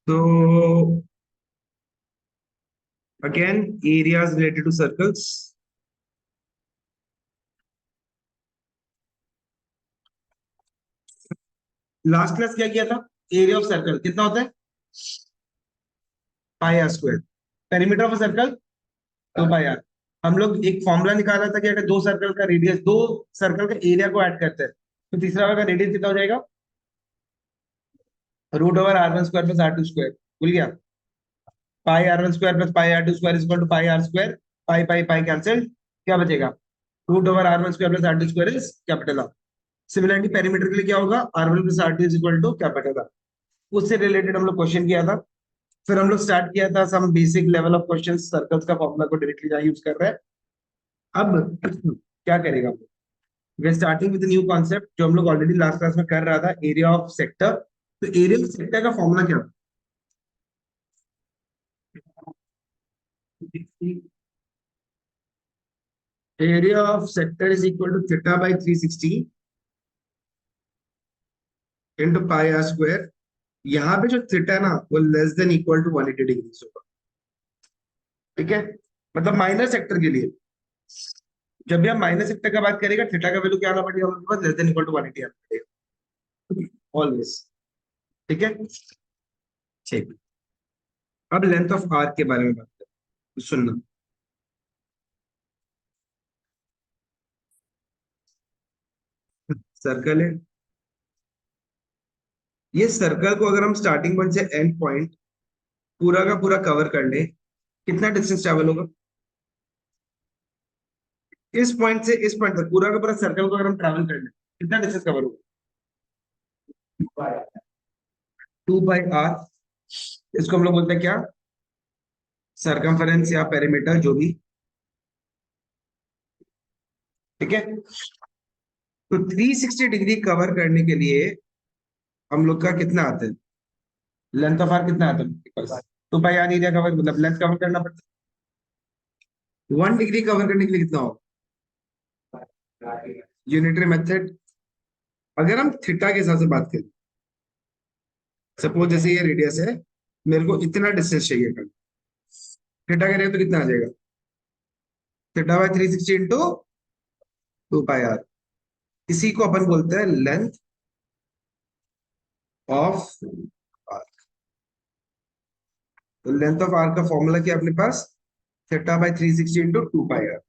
So again, areas related to circles. Last class क्या किया था? एरिया ऑफ सर्कल कितना होता है? Pi R square. Perimeter of circle 2 pi R. हम लोग एक फॉर्मूला निकाला था कि अगर दो सर्कल का रेडियस, दो सर्कल का एरिया को ऐड करते हैं तो तीसरा वाला का रेडियस कितना हो जाएगा? √r1² + r2²। भूल गया? Pi r1² + pi r2² equal to pi r²। Pi pi pi cancel, क्या बचेगा? √r1² + r2² is capital R. Similarly perimeter के लिए क्या होगा? r1 + r2 इज इक्वल टू कैपिटल आर। उससे रिलेटेड हम लोग क्वेश्चन किया था। फिर हम लोग स्टार्ट किया था some basic level of question, circles का फॉर्मूला को डायरेक्टली जहां यूज कर रहे हैं। अब क्या करेगा? We starting with new concept जो हम लोग ऑलरेडी लास्ट क्लास में कर रहा था, एरिया ऑफ सेक्टर। तो एरिया ऑफ सेक्टर का फॉर्मूला क्या? Area of sector is equal to θ/360 into πr²। यहाँ पे जो थीटा है ना, वो less than equal to 180 degree होगा। ठीक है, मतलब माइनर सेक्टर के लिए जब भी हम माइनर सेक्टर का बात करेगा, थीटा का वैल्यू क्या आना पड़ेगा हमारे पास? लेस देन इक्वल टू 180 आना पड़ेगा ऑलवेज। ठीक है, ठीक। अब लेंथ ऑफ आर्क के बारे में बात करते हैं, सुनना। सर्कल है, ये सर्कल को अगर हम स्टार्टिंग पॉइंट से एंड पॉइंट पूरा का पूरा कवर कर ले, कितना डिस्टेंस ट्रेवल होगा? इस पॉइंट से इस पॉइंट तक पूरा का पूरा सर्कल को अगर हम ट्रेवल कर ले, कितना डिस्टेंस कवर होगा? 2 पाई आर। इसको हम लोग बोलते हैं क्या? सरकमफेरेंस या पेरीमीटर, जो भी। ठीक है, तो 360 डिग्री कवर करने के लिए हम लोग का कितना आता है? लेंथ ऑफ आर कितना आता है? 2 पाई आर एरिया कवर, मतलब लेंथ कवर करना पड़ता है। 1 डिग्री कवर करने के लिए कितना होगा? Unitary method. अगर हम थीटा के हिसाब से बात करें, सपोज जैसे ये रेडियस है, मेरे को इतना डिस्टेंस चाहिए था, थीटा करें तो कितना आ जाएगा? θ/360 इंटू 2 पाई आर। इसी को अपन बोलते हैं लेंथ ऑफ आर। तो लेंथ ऑफ आर का फॉर्मूला क्या है अपने पास? θ/360 into 2 pi R.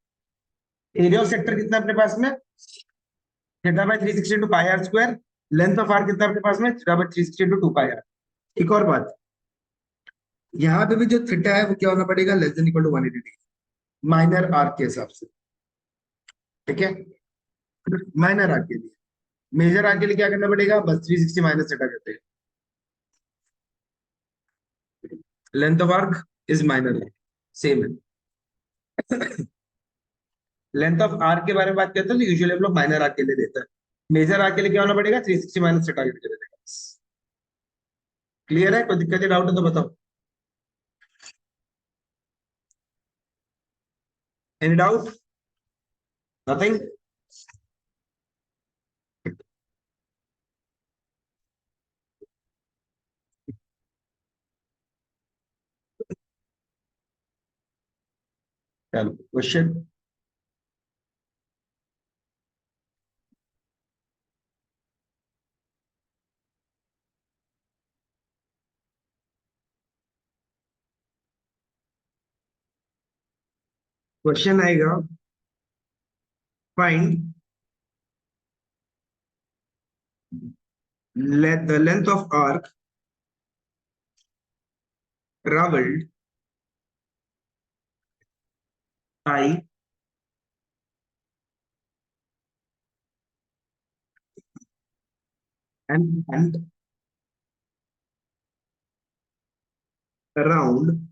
Area of sector कितना अपने पास में? θ/360 into πr²। Length of are कितना अपने पास में? θ/360 इंटू 2 पाई आर। एक और बात, यहाँ पे भी जो थीटा है वो क्या होना पड़ेगा? Less than equal to 180 degree, minor arc के हिसाब से। ठीक है, माइनर आर्क के लिए। मेजर आर्क के लिए क्या करना पड़ेगा? बस 360 माइनस थीटा करते हैं। Length of arc is minor, same है। लेंथ ऑफ आर्क के बारे में बात करते हैं तो यूजुअली हम लोग माइनर आर्क के लिए देते हैं। मेजर आर्क के लिए क्या होना पड़ेगा? 360 माइनस थीटा करके दे देगा। क्लियर है? कोई दिक्कत या डाउट है तो बताओ। Any doubt? नथिंग? चलो क्वेश्चन। क्वेश्चन आएगा, find the length of arc traveled by and around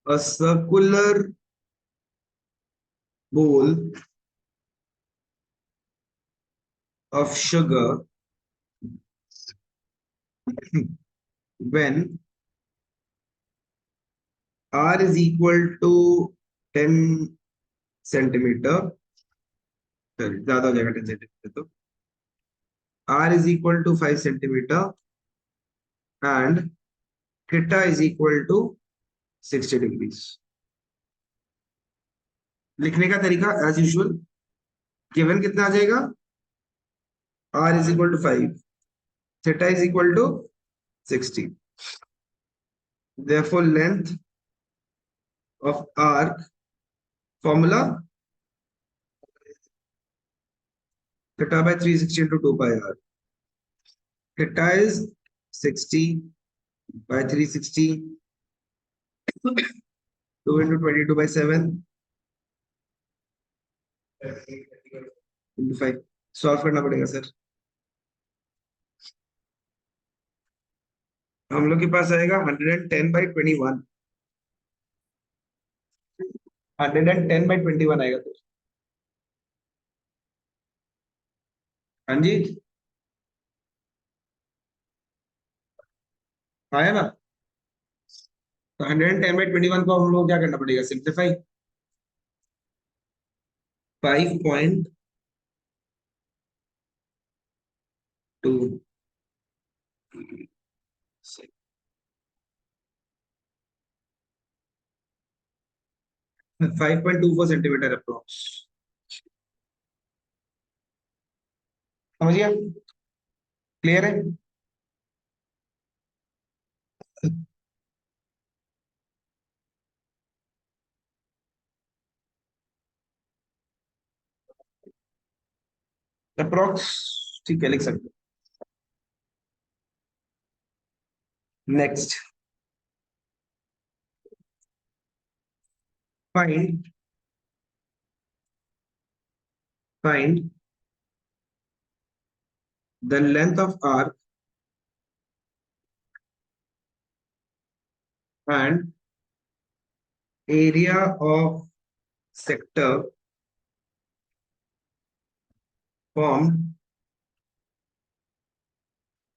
a circular bowl of sugar when r is equal to 10 centimetre. ज्यादा हो जाएगा 10 सेंटीमीटर तो। R is equal to 5 centimeter and theta is equal to 60 degrees. लिखने का तरीका as usual, given कितना आ जाएगा, R is equal to 5, theta is equal to 60. Therefore, length of arc formula theta by 360 into 2 pi r. Theta is 60 by 360, 2 into 22 by 7 into 5. Solve करना पड़ेगा sir. हम लोग के पास आएगा 110 by 21. 110 by 21 आएगा sir. हाँ जी, आया ना. तो 110 by 21 को हम लोग क्या करना पड़ेगा, सिंप्लीफाई. 5.2 5.24 centimetre approx. समझिए, क्लियर है. अप्रोक्स ठीक है, लिख सकते. Next, find find the length of arc and area of sector formed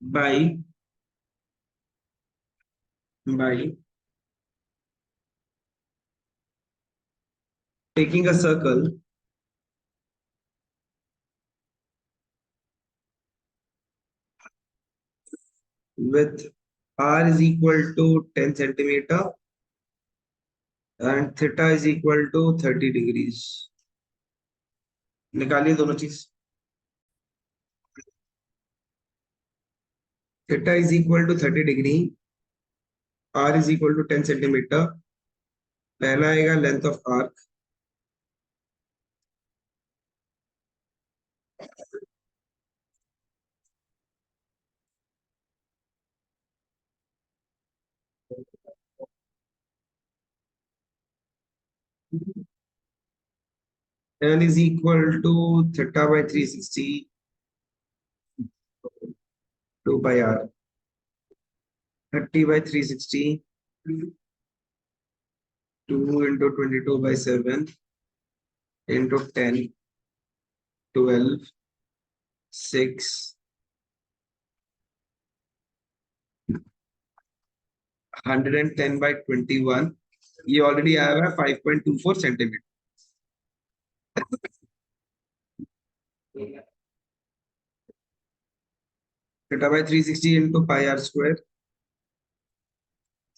by taking a circle with r is equal to 10 centimeter and theta is equal to 30 degrees. निकालिए दोनों चीज. theta is equal to 30 degree, r is equal to 10 centimeter. पहला आएगा length of arc, L is equal to theta by 360 2 pi r. 30 by 360 2 into 22 by 7 into 10 12 6 110 by 21. ये already आया हुआ है 5.24 centimetre. theta by 360 into pi r square.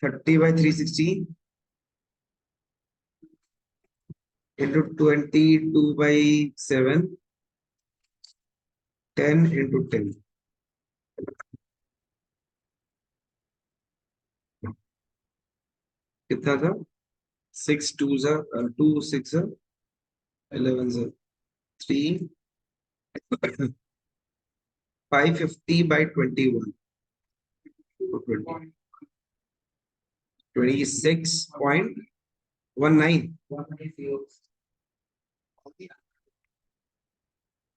30 by 360 into 22 by 7 10 into 10. कितना था, 6 2 2 6 11 3 550 by 21 26.19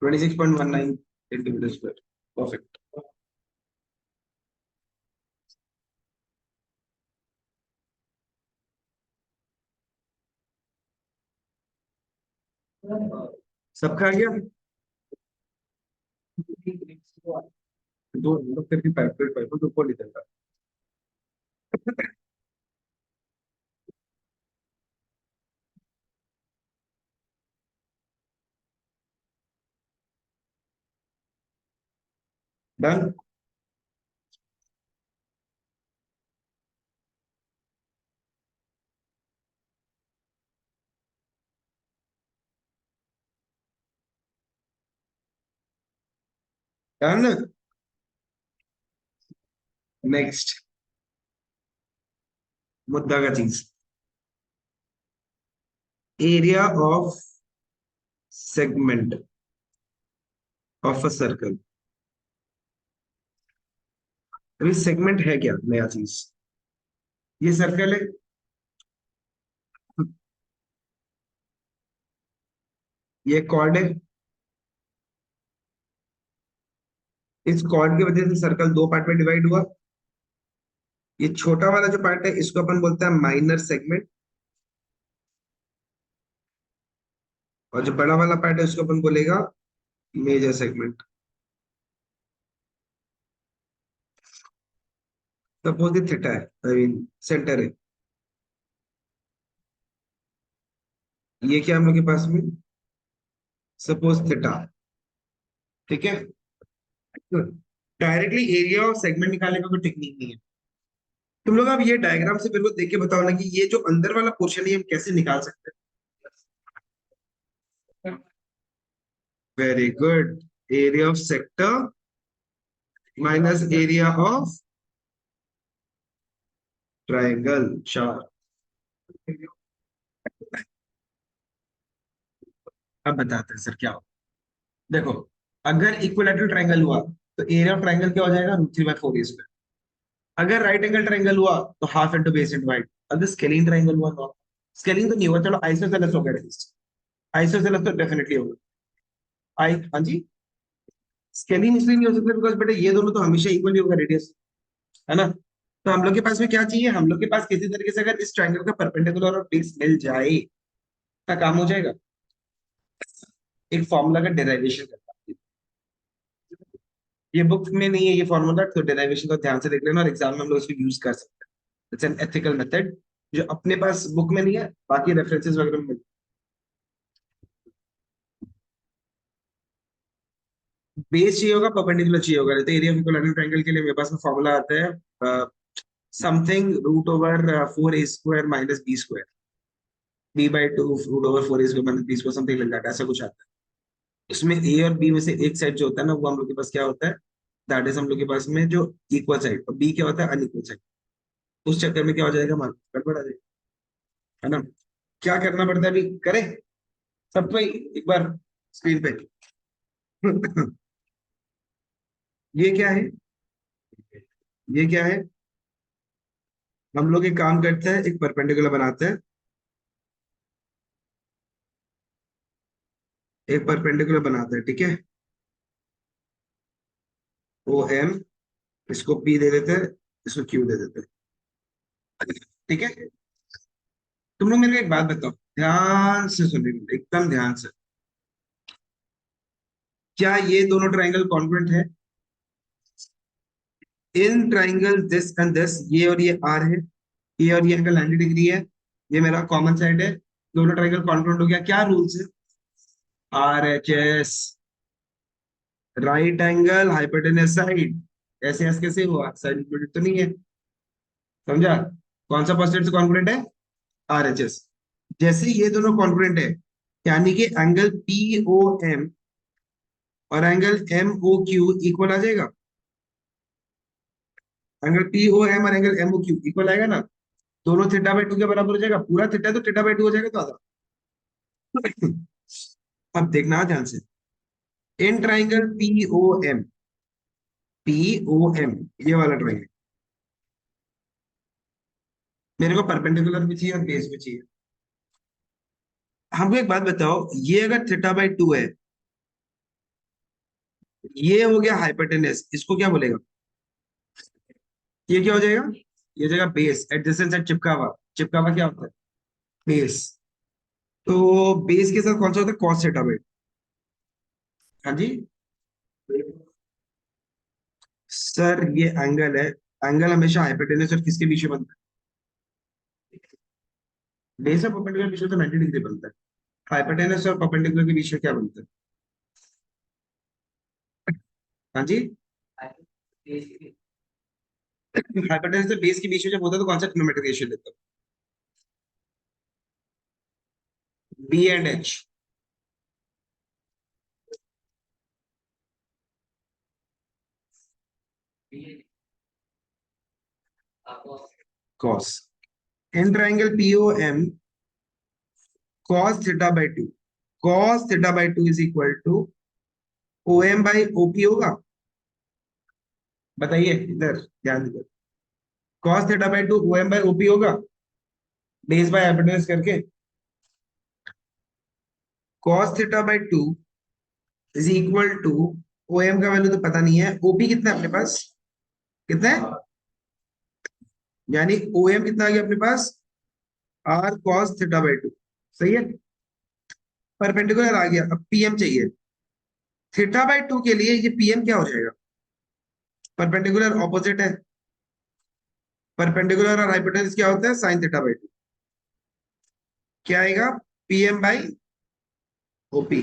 26.19 centimeter square. Perfect. सबका आ गया. दो लोग करके पाइप तो ऊपर निकलता. डन। डन। नेक्स्ट मुद्दा का चीज, area of segment of a circle. अभी सेगमेंट है क्या नया चीज? ये सर्कल है, ये कॉर्ड है, इस कॉर्ड की वजह से सर्कल दो पार्ट में डिवाइड हुआ। ये छोटा वाला जो पार्ट है इसको अपन बोलते हैं माइनर सेगमेंट, और जो बड़ा वाला पार्ट है उसको अपन बोलेगा मेजर सेगमेंट। सपोज ये थीटा है, आई मीन सेंटर है, ये क्या हम लोग के पास में, सपोज थीटा, ठीक है। डायरेक्टली एरिया और सेगमेंट निकालने का कोई टेक्निक नहीं है। तुम लोग अब ये डायग्राम से मेरे को देख के बताओ ना कि ये जो अंदर वाला पोर्शन है ये हम कैसे निकाल सकते हैं। Very good. Area of sector minus area of triangle. चार। अब बताते हैं सर क्या हो। देखो, अगर इक्विलैटरल ट्रायंगल हुआ तो एरिया ऑफ ट्रायंगल क्या हो जाएगा, √3/4 ए स्क्वायर। अगर राइट एंगल ट्रायंगल हुआ तो half into base into height. अगर स्केलिंग ट्रायंगल हुआ तो, स्केलिंग तो नहीं हुआ, चलो आइसोसेलेस हो गया एटलीस्ट। आइसोसेलेस तो डेफिनेटली होगा। आई हाँ जी। स्केलिंग इसलिए नहीं हो सकता बिकॉज बेटा ये दोनों तो हमेशा इक्वली होगा रेडियस, है ना। तो हम लोग के पास में क्या चाहिए, हम लोग के पास किसी तरीके से अगर इस ट्रायंगल का परपेंडिकुलर और बेस मिल जाए का काम हो जाएगा। एक फॉर्मूला का डेरिवेशन करना, ये बुक में नहीं है ये फॉर्मूला, तो डेरिवेशन को ध्यान से देख लेना और एग्जाम में हम लोग इसको यूज कर सकते हैं। इट्स एन एथिकल मेथड जो अपने पास बुक में नहीं है, बाकी रेफरेंसेस वगैरह में। बेस चाहिए होगा, परपेंडिकुलर चाहिए होगा, तो एरिया ऑफ इक्विलैटरल ट्रायंगल के लिए मेरे पास में फॉर्मूला आता है something √4 a² minus b², b/2 √4 a² minus b² something लग जाता है, ऐसा कुछ आता है। उसमें ए और बी में से एक साइड जो होता है ना वो हम लोग के पास क्या होता है, दैट इज हम लोग के पास में जो इक्वल साइड, और बी क्या होता है, अनइक्वल साइड। उस चक्कर में क्या हो जाएगा, हमारा गड़बड़ आ जाएगा, है ना। क्या करना पड़ता है अभी करें सबको एक बार स्क्रीन पे। ये क्या है, ये क्या है, हम लोग एक काम करते हैं, एक परपेंडिकुलर बनाते हैं, एक परपेंडिकुलर बनाते हैं, ठीक है। ओ एम, इसको पी दे देते हैं, इसको क्यू दे देते हैं, ठीक है। तुम लोग मेरे को एक बात बताओ, ध्यान से सुनिए एकदम ध्यान से, क्या ये दोनों ट्राइंगल कॉन्ग्रुएंट है? In triangle this and this, ये और ये आर है, ये और ये एंगल 90 डिग्री है, ये मेरा कॉमन साइड है, दोनों ट्राइंगल कॉन्ग्रुएंट हो गया। क्या रूल्स है, RHS, right angle hypotenuse side. ऐसे ऐसे कैसे हुआ, साइड इंक्लूडेड तो नहीं है, समझा। कौन सा परसेंट से कॉन्ग्रुएंट है, RHS। जैसे ये दोनों कॉन्ग्रुएंट है, यानी कि एंगल POM और एंगल MOQ इक्वल आ जाएगा। एंगल POM और एंगल MOQ इक्वल आएगा ना, दोनों θ/2 के बराबर हो जाएगा, पूरा थीटा तो θ/2 हो जाएगा तो आधा। अब देखना ध्यान से, इन ट्राइंगल POM ये वाला ट्राइंगल मेरे को परपेंडिकुलर भी चाहिए और बेस भी चाहिए। हमको एक बात बताओ, ये अगर θ/2 है, ये हो गया हाइपोटेनस, इसको क्या बोलेगा, ये क्या हो जाएगा, ये हो जाएगा बेस। एडजेसेंट साइड चिपका हुआ, चिपका हुआ क्या होता है, बेस। तो बेस के साथ कौन सा होता है, cos θ/2। हाँ जी सर, ये एंगल है, एंगल हमेशा हाइपोटेनस और किसके बीच में बनता है, बेस और परपेंडिकुलर के बीच में तो 90 डिग्री बनता है। हाइपोटेनस और परपेंडिकुलर के बीच में क्या बनता है, हाँ जी हाइपोटेनस से बेस के बीच में जब होता है तो कौन सा ट्रिग्नोमेट्रिक रेशियो लेते हो? B and H. Cos in triangle POM cos theta by two, cos theta by two is equal to O M by OP होगा। बताइए इधर ध्यान दीजिए। cos theta by two O M by OP होगा base by hypotenuse करके। cos theta by two is equal to O M का value तो पता नहीं है, ओपी कितना है अपने पास, कितना है, यानी ओ एम कितना आ गया अपने पास, R cos theta by two. सही है, परपेंडिकुलर आ गया, अब पीएम चाहिए। थीटा बाई टू के लिए ये पीएम क्या हो जाएगा, परपेंडिकुलर ऑपोजिट है, परपेंडिकुलर और हाइपोटेनस क्या होता है, साइन थीटा बाई टू। क्या आएगा, पीएम बाई ओपी।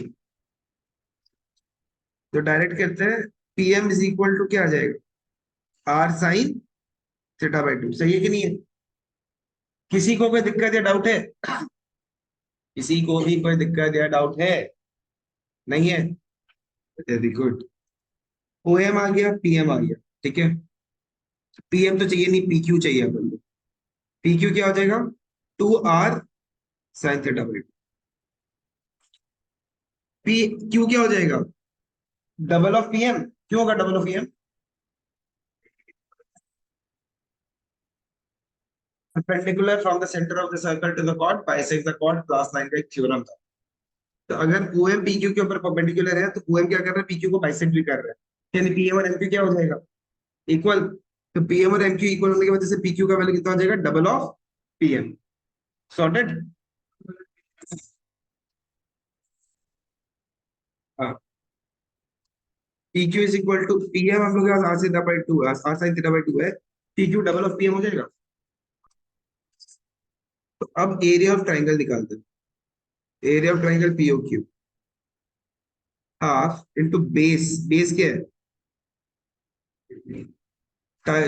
तो डायरेक्ट कहते हैं पीएम इज इक्वल टू क्या आ जाएगा, R sine theta by two. सही है कि नहीं है? किसी को कोई दिक्कत या डाउट है? किसी को भी कोई दिक्कत या डाउट है? नहीं है? Very good. ओएम आ गया, पीएम आ गया, ठीक है। पीएम तो चाहिए नहीं, पीक्यू चाहिए अपन को। पीक्यू क्या हो जाएगा, two R sine theta by two. P Q क्या हो जाएगा, डबल ऑफ पीएम। क्यों होगा double of PM, perpendicular from the center of the circle to the chord bisects the chord, class 9 का एक थ्योरम था। तो अगर ओएम पीक्यू के ऊपर परपेंडिकुलर है तो ओएम क्या कर रहा है, पीक्यू को बाइसेक्ट भी कर रहा है, यानी पीएम और एमक्यू क्या हो जाएगा, इक्वल। तो पीएम और एमक्यू इक्वल होने की वजह से पीक्यू का वैल्यू कितना हो जाएगा, डबल ऑफ पीएम। सॉर्टेड। हाँ, PQ is equal to PM, हम लोग के पास R theta by two, R sine theta by two है, पीक्यू डबल ऑफ पीएम हो जाएगा। तो अब एरिया ऑफ ट्राइंगल निकालते हैं, area of triangle POQ half into base, base क्या है,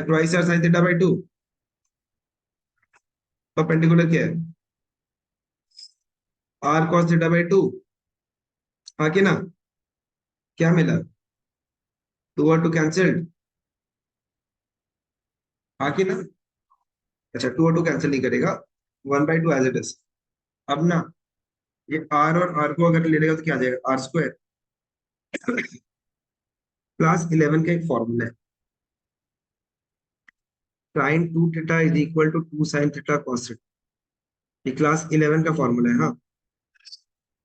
twice R sine theta by two, perpendicular क्या है, R cos theta by two. हाँ कि ना, क्या मिला, टू और टू कैंसिल्ड। हाँ कि ना, अच्छा टू और टू कैंसिल नहीं करेगा, one by two as it is. अब ना ये आर और आर को अगर ले लेगा तो क्या आ जाएगा, आर स्क्वायर। क्लास 11 का एक फॉर्मूला है, sine two theta is equal to two sine theta cos theta. ये क्लास 11 का फॉर्मूला है, हाँ,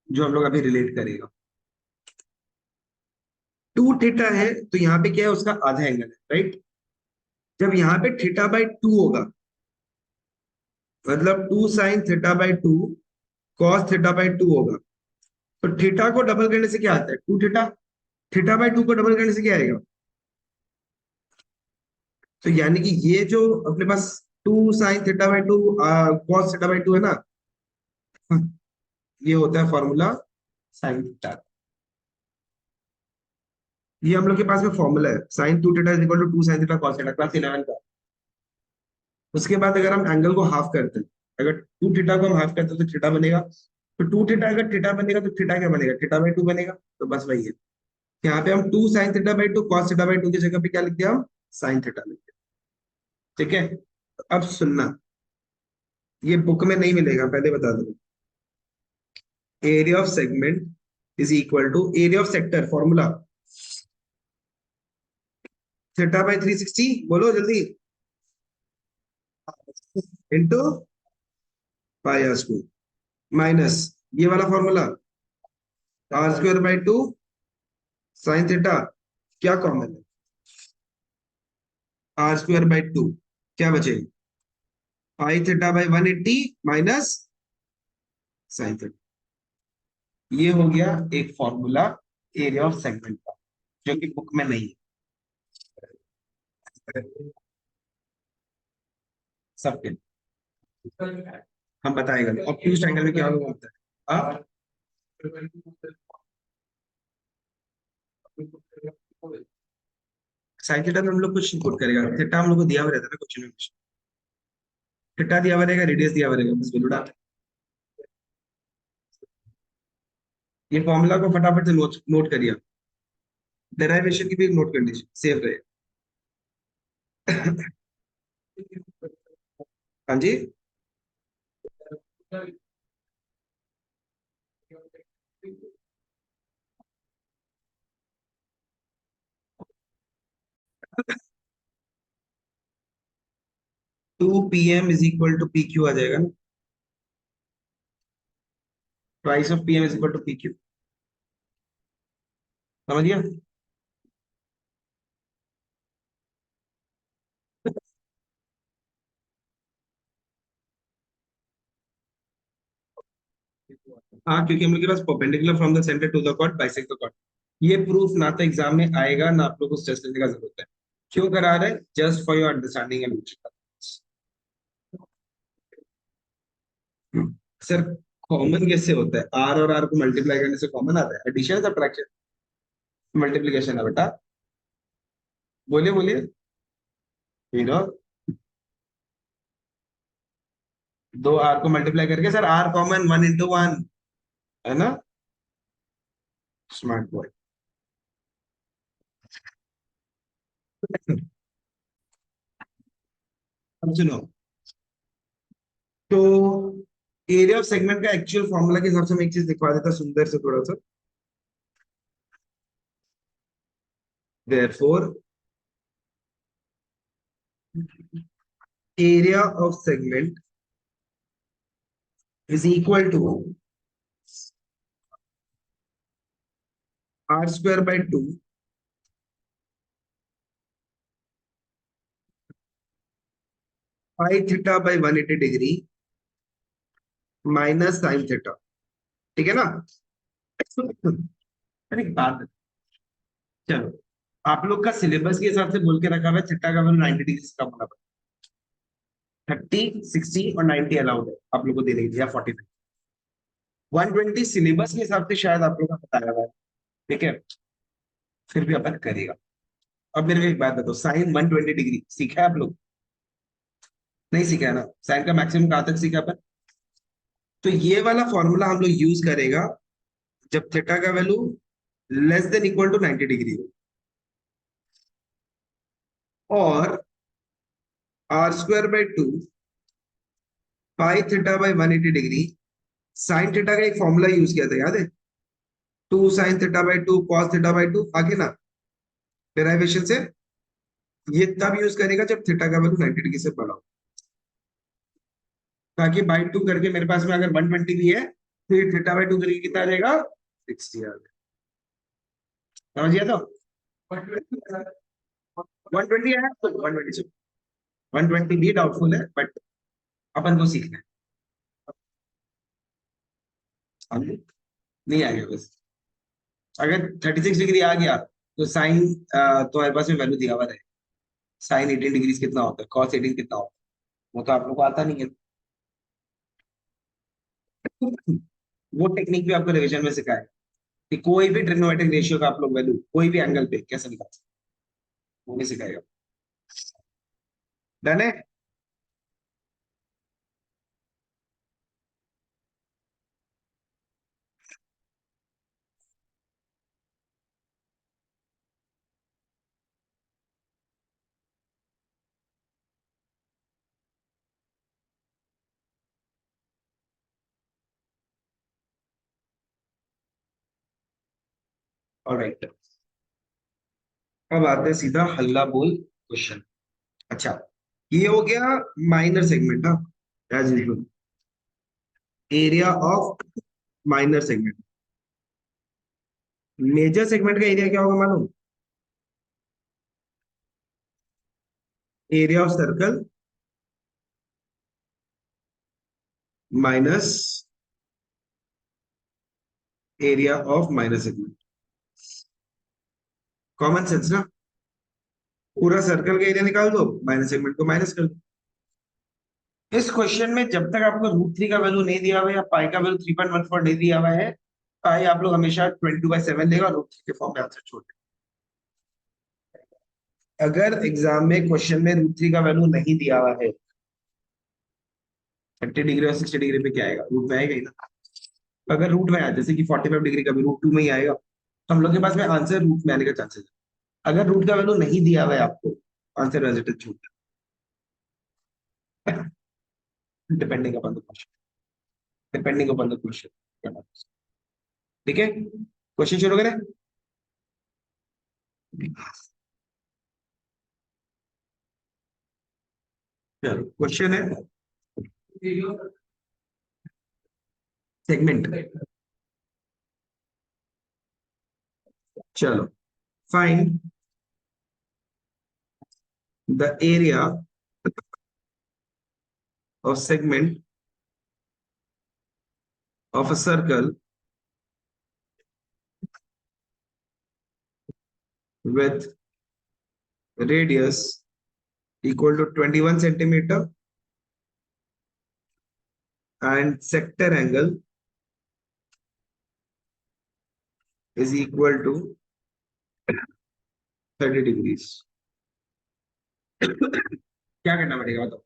जो हम लोग अभी रिलेट करेगा। टू थीटा है तो यहाँ पे क्या है, उसका आधा एंगल है, राइट। जब यहाँ पे थीटा बाई टू होगा, मतलब two sine theta by two cos theta by two होगा, तो थीटा को डबल करने से क्या आता है, two theta. Theta by two को डबल करने से क्या आएगा, तो यानी कि ये जो अपने पास two sine theta by two cos theta by two है ना, ये होता है फॉर्मूला साइन थीटा। ये हम लोग के पास में फॉर्मूला है, sine two theta is equal to two sine theta cos theta, class 11 का। उसके बाद अगर हम एंगल को हाफ करते हैं, अगर टू थीटा को हम हाफ करते हैं तो थीटा बनेगा। तो टू थीटा अगर थीटा बनेगा तो थीटा क्या बनेगा, थीटा बाई टू बनेगा। तो बस वही है, यहाँ पे हम two sine theta by two cos theta by two की जगह पे क्या लिख दिया, हम साइन थीटा लिख दिया। ठीक है, तो अब सुनना, ये बुक में नहीं मिलेगा, पहले बता दो। Area of segment is equal to area of sector, formula theta by 360, बोलो जल्दी, into pi R square, minus ये वाला formula R square by two sine theta, क्या कॉमन है, आर स्क्वायर बाई टू, क्या बचेगा, pi theta by 180 minus sine theta. ये हो गया एक फॉर्मूला एरिया ऑफ सेगमेंट का, जो कि बुक में नहीं है सबके। हम बताएगा ऑब्ट्यूज ट्रायंगल में क्या होता है। आप साइन थीटा में हम लोग कुछ पुट करेगा, थीटा हम लोग को दिया हुआ रहता है ना क्वेश्चन में, थीटा दिया हुआ रहेगा, रेडियस दिया हुआ रहेगा, बस वैल्यू डाल। ये फॉर्मूला को फटाफट से नोट नोट करिए, डेरिवेशन की भी नोट कर लीजिए, सेफ रहे। हाँ जी। 2 PM is equal to P Q आ जाएगा ना, twice of PM is equal to P Q, समझ गया। हाँ, क्योंकि हम लोग के पास perpendicular from the centre to the chord bisect the chord. ये प्रूफ ना तो एग्जाम में आएगा ना आप लोग को स्ट्रेस लेने का जरूरत है। क्यों करा रहे हैं? Just for your understanding and. Sir, common कैसे होता है? आर और आर को मल्टीप्लाई करने से कॉमन आता है? Addition subtraction? मल्टीप्लीकेशन है बेटा। बोलिए बोलिए। हीरो, दो आर को मल्टीप्लाई करके, सर आर कॉमन, 1 into 1, है ना? Smart boy. अब सुनो, तो एरिया ऑफ सेगमेंट का एक्चुअल फॉर्मूला के हिसाब से मैं एक चीज दिखवा देता सुंदर से थोड़ा सा। Therefore, area of segment is equal to r square by 2 pi theta by 180 degree minus sine theta. ठीक है ना? अरे एक बात है, चलो, आप लोग का सिलेबस के हिसाब से बोल के रखा हुआ है थीटा का वैल्यू 90 डिग्री से कम होना पड़ेगा। 30, 60 और 90 अलाउड है आप लोग को देने के लिए, या 45। 120 सिलेबस के हिसाब से शायद आप लोग का बताया हुआ है, ठीक है? फिर भी अपन करेगा। अब मेरे को एक बात बताओ, साइन 120 डिग्री सीखा है आप लोग? नहीं सीखा है ना? साइन का मैक्सिमम कहाँ तक सीखा अपन? तो ये वाला फॉर्मूला हम लोग यूज करेगा जब थीटा का value less than equal to 90 degree हो, और R square by 2 pi theta by 180 degree, sine theta का एक फॉर्मूला यूज किया था, याद है? 2 sin θ/2 cos θ/2, आगे ना, डेरिवेशन से। ये तब यूज करेगा जब थीटा का वैल्यू 90 डिग्री से बड़ा हो, ताकि बाई 2 करके मेरे पास में अगर 120 भी है तो ये θ/2 करके कितना आ जाएगा? 60 आ जाएगा। समझिए तो 120 है तो 120 से 120 भी डाउटफुल है, बट अपन को सीखना है। नहीं आ गया बस। अगर 36 डिग्री आ गया तो साइन, तो हमारे पास में वैल्यू दिया हुआ है, साइन 18 डिग्री कितना होता है, कॉस 18 कितना होता है, वो तो आप लोग को आता नहीं है। वो टेक्निक भी आपको रिवीजन में सिखाएगा कि कोई भी ट्रिग्नोमेट्रिक रेशियो का आप लोग वैल्यू कोई भी एंगल पे कैसे निकाल सकते हैं, वो भी सिखाएगा। डन है? ऑलराइट, अब आते हैं सीधा हल्ला बोल क्वेश्चन। अच्छा, ये हो गया माइनर सेगमेंट, हाँ, as usual. Area of minor segment. Major segment का एरिया क्या होगा मालूम? Area of circle minus area of minor segment. Common sense ना? पूरा सर्कल का एरिया निकाल दो, माइनस सेगमेंट को माइनस कर दो। इस क्वेश्चन में जब तक आपको √3 का वैल्यू नहीं दिया हुआ है या पाई का वैल्यू 3.14 नहीं दिया हुआ है, पाई आप लोग हमेशा 22/7 लेगा, √3 के फॉर्म में आंसर छोड़ देगा। अगर एग्जाम में क्वेश्चन में √3 का वैल्यू नहीं दिया हुआ है, 30 डिग्री और 60 डिग्री पे क्या आएगा? रूट में आएगा ही ना। अगर रूट में आया, जैसे कि 45 डिग्री का भी √2 में ही आएगा, तो हम लोग के पास में आंसर रूट में आने का चांसेस है। अगर रूट का वैल्यू नहीं दिया हुआ है आपको, आंसर एज इट इज छूट, depending upon the question, depending upon the question. ठीक है, क्वेश्चन शुरू करें। चलो, क्वेश्चन है सेगमेंट। चलो, find the area of segment of a circle with radius equal to 21 centimeter and sector angle is equal to 30 degrees. क्या करना पड़ेगा बताओ?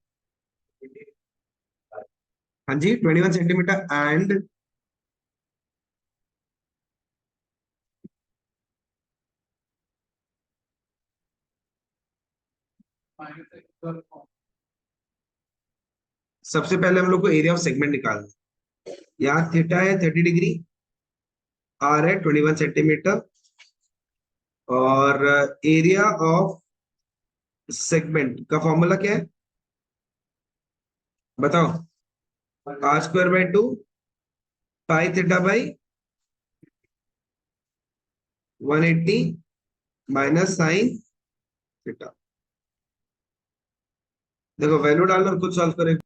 हाँ जी, 21 सेंटीमीटर एंड सबसे पहले हम लोग को एरिया ऑफ सेगमेंट निकालना है। यहाँ थीटा है 30 डिग्री, आर है 21 सेंटीमीटर, और एरिया ऑफ सेगमेंट का फॉर्मूला क्या है बताओ? r² / 2 pi theta by 180 minus sine theta. देखो, वैल्यू डालना और खुद सॉल्व करें।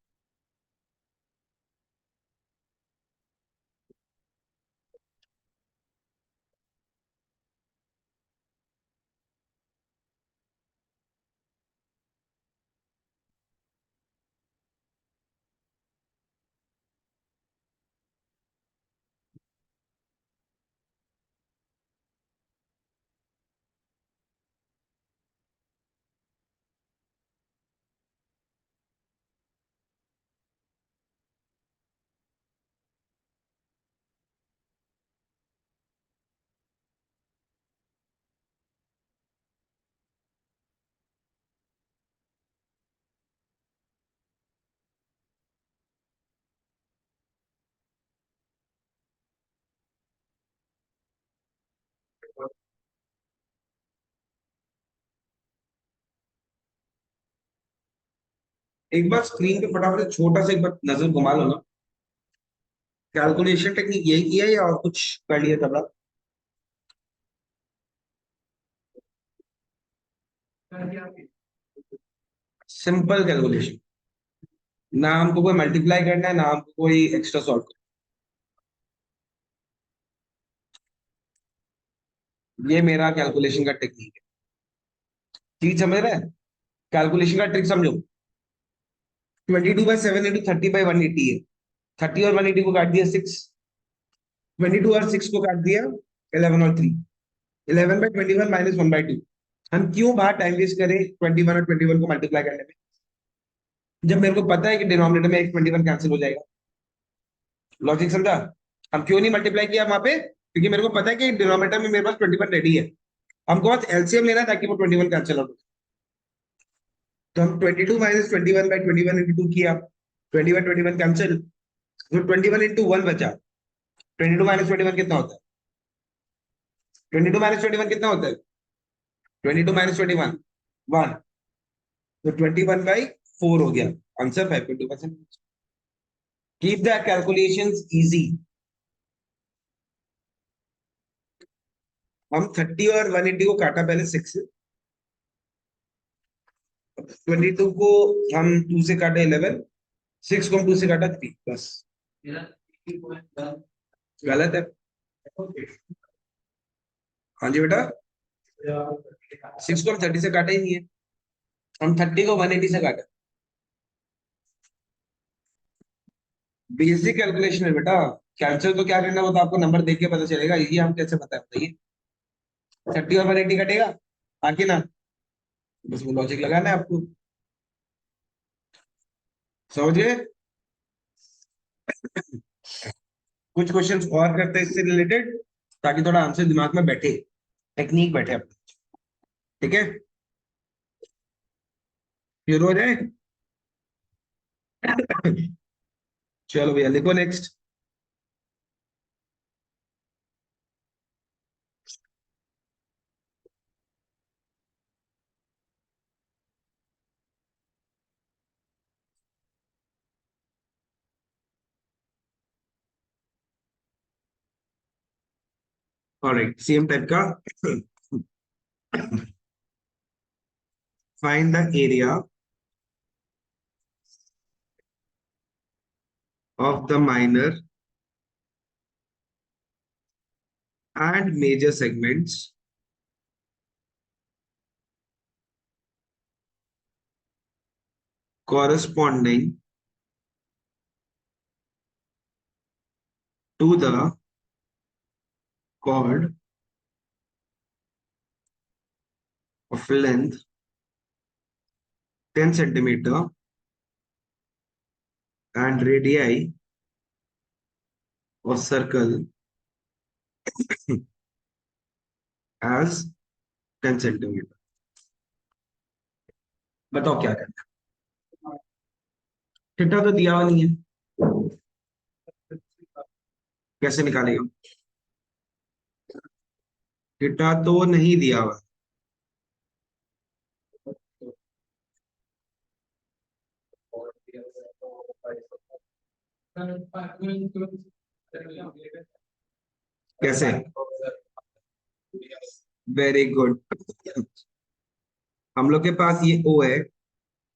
एक बार स्क्रीन पे फटाफट से छोटा सा एक बार नजर घुमा लो ना। कैलकुलेशन टेक्निक यही किया है या और कुछ कर लिया तब? सिंपल कैलकुलेशन, ना हमको कोई मल्टीप्लाई करना है ना हमको कोई एक्स्ट्रा सॉल्व करना। ये मेरा कैलकुलेशन का टेक्निक है। ठीक समझ रहे हैं? कैलकुलेशन का ट्रिक समझो। 22/7 इंटू 30/180 है। 30 और 180 को काट दिया 6, 22 और 6 को काट दिया 11 और 3, 11/21 माइनस 1/2। हम क्यों बाहर टाइम वेस्ट करें 21 और 21 को मल्टीप्लाई करने में, जब मेरे को पता है कि डिनोमिनेटर में एक 21 कैंसिल हो जाएगा। लॉजिक समझा? हम क्यों नहीं मल्टीप्लाई किया वहां पे? क्योंकि मेरे को पता है कि डिनोमिनेटर में मेरे पास 21 रेडी है। हमको बस एलसीएम लेना है ताकि वो 21 कैंसिल आउट हो। तो हम 22 माइनस 21/21 इंटू 2 किया, 21 कैंसिल, तो 21 × 1 बचा। 22 माइनस 21 कितना होता है? 22 माइनस 21 कितना होता है? 22 माइनस 21 1, तो 21/4 हो गया। Answer 5.2%। Keep the calculations easy. हम 30 और 180 को काटा पहले 6 से, 22 को हम 2 से काटे 11, 6 को हम 2 से काटा 3, बस। गलत है। हाँ जी बेटा, 6 को हम 30 से काटा ही नहीं है, हम 30 को 180 से काटा। बेसिक कैलकुलेशन है बेटा। कैंसिल तो क्या करना, वो तो आपको नंबर देख के पता चलेगा। ये हम कैसे पता है बताइए? 30 और 180 कटेगा, आके ना बस वो लॉजिक लगाना है आपको। समझ गए? कुछ क्वेश्चंस और करते हैं इससे रिलेटेड, ताकि थोड़ा आंसर दिमाग में बैठे, टेक्निक बैठे अपनी। ठीक है, फिर हो जाए। चलो भैया लिखो नेक्स्ट। ऑलराइट, सेम टाइप का। Find the area of the minor and major segments corresponding to the chord of length 10 centimeter and radii of circle as 10 centimeter। बताओ क्या करना है? थीटा तो दिया हुआ नहीं है, कैसे निकालेगा? थीटा तो नहीं दिया हुआ। कैसे? Very good. हम लोग के पास ये ओ है,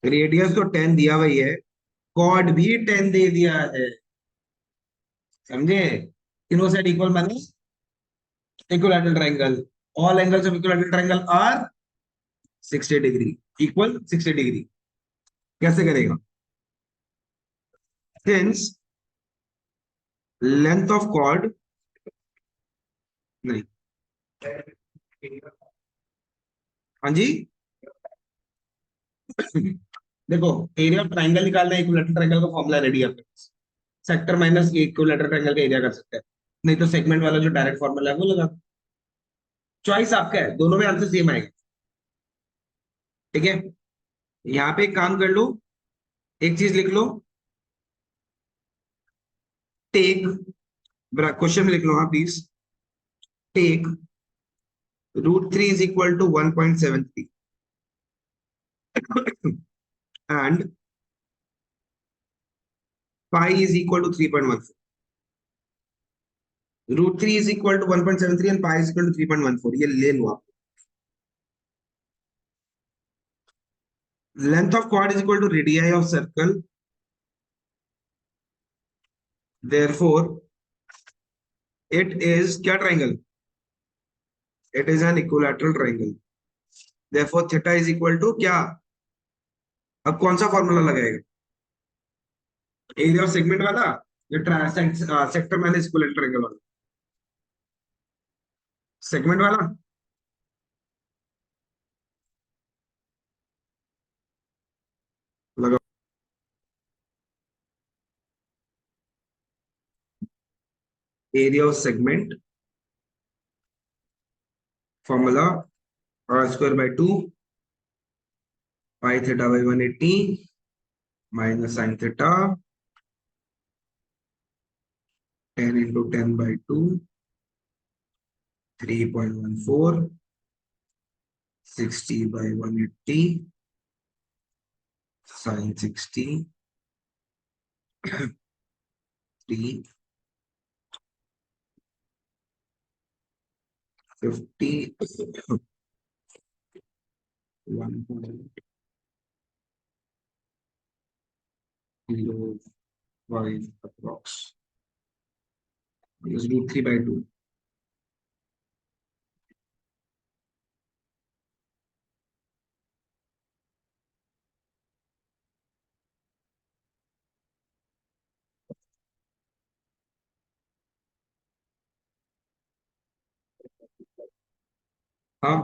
रेडियस तो 10 दिया हुआ ही है, कॉर्ड भी 10 दे दिया है। समझे? तीनों साइड इक्वल माने equilateral triangle. All angles of equilateral triangle are 60 degree, equal 60 degree. कैसे करेगा? सिंस लेंथ ऑफ कॉर्ड, नहीं, हाँ जी। देखो, एरिया ऑफ ट्रायंगल निकालना है, इक्विलैटरल ट्रायंगल का फॉर्मूला रेडी है आपके पास। सेक्टर माइनस इक्विलैटरल ट्रायंगल का एरिया कर सकते हैं, नहीं तो सेगमेंट वाला जो डायरेक्ट फॉर्मूला है वो लगा। चॉइस आपका है, दोनों में आंसर सेम आएगा। ठीक है, यहाँ पे एक काम कर लो, एक चीज लिख लो। टेक, क्वेश्चन में लिख लो हाँ please. Take √3 is equal to 1.73 and pi is equal to 3.14। √3 is equal to 1.73 and pi is equal to 3.14, ये ले लो आप। Length of chord is equal to radii of circle, therefore it is क्या triangle? It is an equilateral triangle. Therefore theta is equal to क्या? अब कौन सा formula लगाएगा? एरिया ऑफ सेगमेंट वाला या सेक्टर माइनस इक्विलैटरल ट्राइंगल वाला? Segment वाला। लगाओ। Area of segment formula r² by 2 pi theta by 180 minus sin theta 10 into 10 by 2 3.14 60 by 180 sin 60 3 50 1.05 approx is √3/2। हाँ,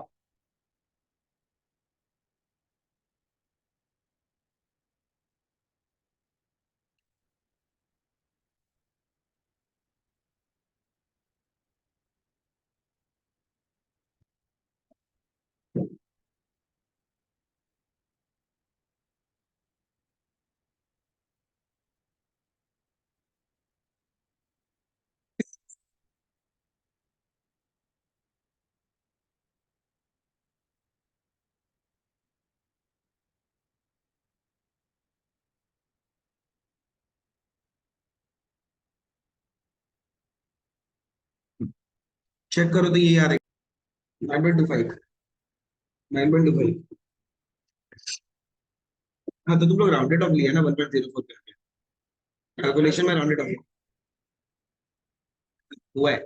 चेक करो तो ये आ रहा है 9.25, 9.25। हाँ तो तुम लोग राउंडेड ऑफ लिया ना 1.04 करके, कैलकुलेशन में राउंडेड ऑफ हुआ है।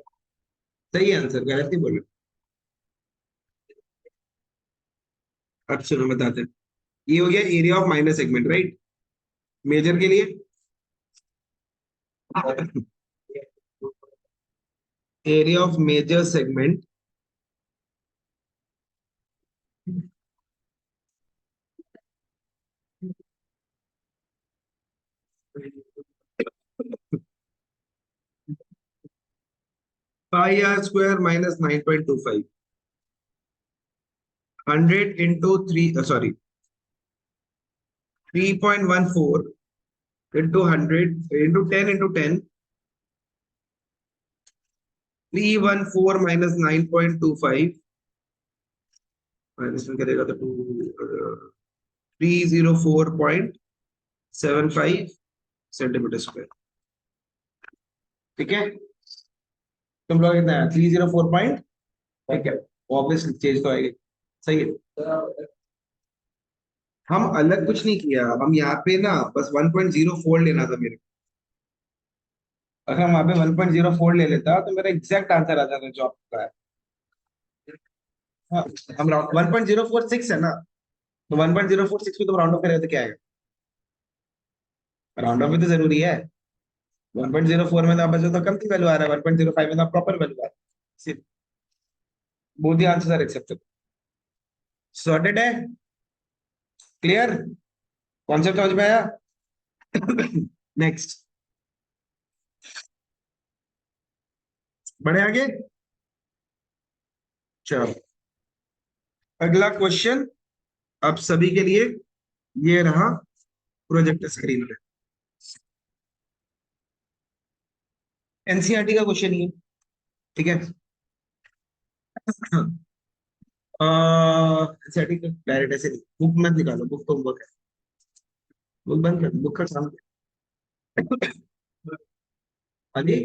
सही आंसर, गलत नहीं बोलो। अब सुनो बताते हैं। ये हो गया area of minor segment, right. Major के लिए area of major segment pi R square minus 9.25, 100 into three, sorry 3.14 into 100 into 10 into 10, 314 minus 9.25 minus में करेगा तो 304.75 सेंटीमीटर स्क्वायर। ठीक है, तुम लोग इतना 304 पॉइंट, ठीक है, ऑब्वियसली चेंज तो आएगी। सही है, हम अलग कुछ नहीं किया, हम यहाँ पे ना बस 1.04 लेना था मेरे को। अगर हम वहां पे 1.04 ले लेता तो मेरा एग्जैक्ट आंसर आ जाता जो आपका है। हाँ, हम राउंड 1.046 है ना, तो 1.046 को तुम राउंड ऑफ करेगा तो क्या आएगा? राउंड ऑफ भी तो जरूरी है। 1.04 में तो आप बचे तो कम की वैल्यू आ रहा है, 1.05 में तो प्रॉपर वैल्यू आ रहा है। Both the answers are acceptable. Sorted है, क्लियर, कॉन्सेप्ट समझ में आया? नेक्स्ट, बढ़े आगे। चलो अगला क्वेश्चन आप सभी के लिए ये रहा प्रोजेक्ट स्क्रीन पे। एनसीईआरटी का क्वेश्चन ये, ठीक है। एनसीईआरटी का डायरेक्ट ऐसे नहीं, बुक मत निकालो, बुक तो बुक है, बुक बंद कर, बुक का काम। आगे,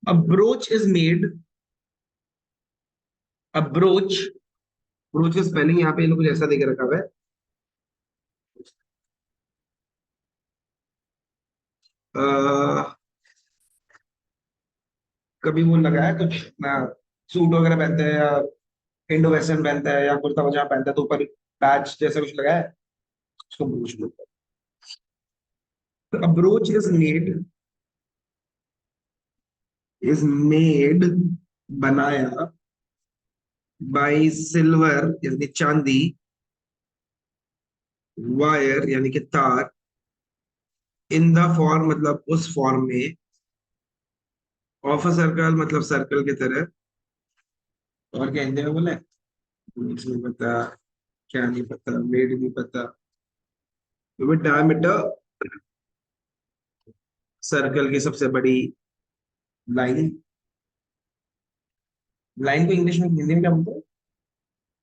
a brooch is made, a brooch, broach का स्पेलिंग यहाँ पे इन लोग कुछ ऐसा देके रखा हुआ है। कभी वो लगा है कुछ ना, सूट वगैरह पहनते हैं या इंडो वेस्टर्न पहनता है या कुर्ता पजामा पहनता है तो ऊपर पैच जैसा कुछ लगा है, उसको ब्रोच बोलते हैं। तो ब्रोच इज मेड बनाया बाय सिल्वर यानी चांदी, वायर यानी कि तार, इन द फॉर्म मतलब उस फॉर्म में, ऑफ अ सर्कल मतलब सर्कल की तरह। और क्या हिंदी में बोले, कुछ नहीं पता, क्या नहीं पता, मेड नहीं पता, विद डायमीटर, सर्कल की सबसे बड़ी लाइन। लाइन को इंग्लिश में हिंदी में क्या बोलते हैं?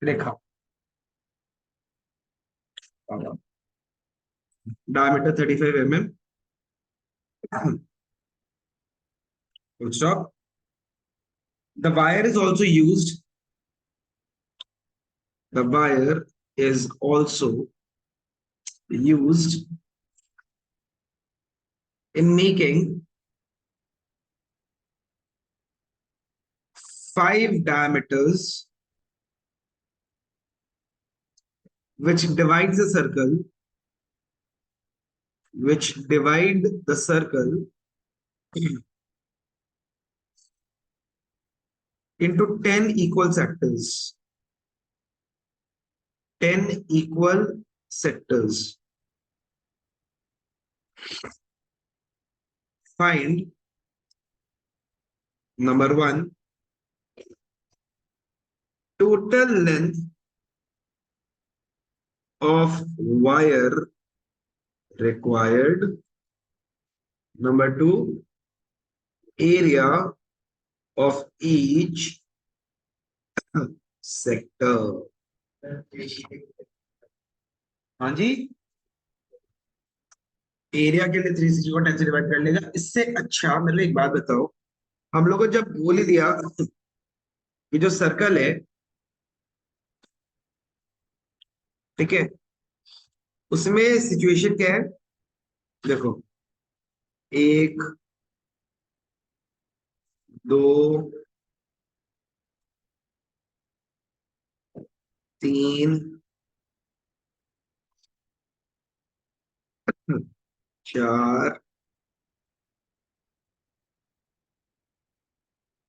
रेखा। Diameter 35 mm, full stop. The wire is also used, the wire is also used in making 5 diameters which divides the circle, which divide the circle into 10 equal sectors. 10 equal sectors. Find number one, total length of wire required. Number two, area of each sector. हाँ जी, area के लिए 360 को 10 से divide कर लेगा। इससे अच्छा मेरे को एक बात बताओ, हम लोग को जब बोल ही दिया कि जो सर्कल है, ठीक है, उसमें सिचुएशन क्या है, देखो, एक, दो, तीन, चार,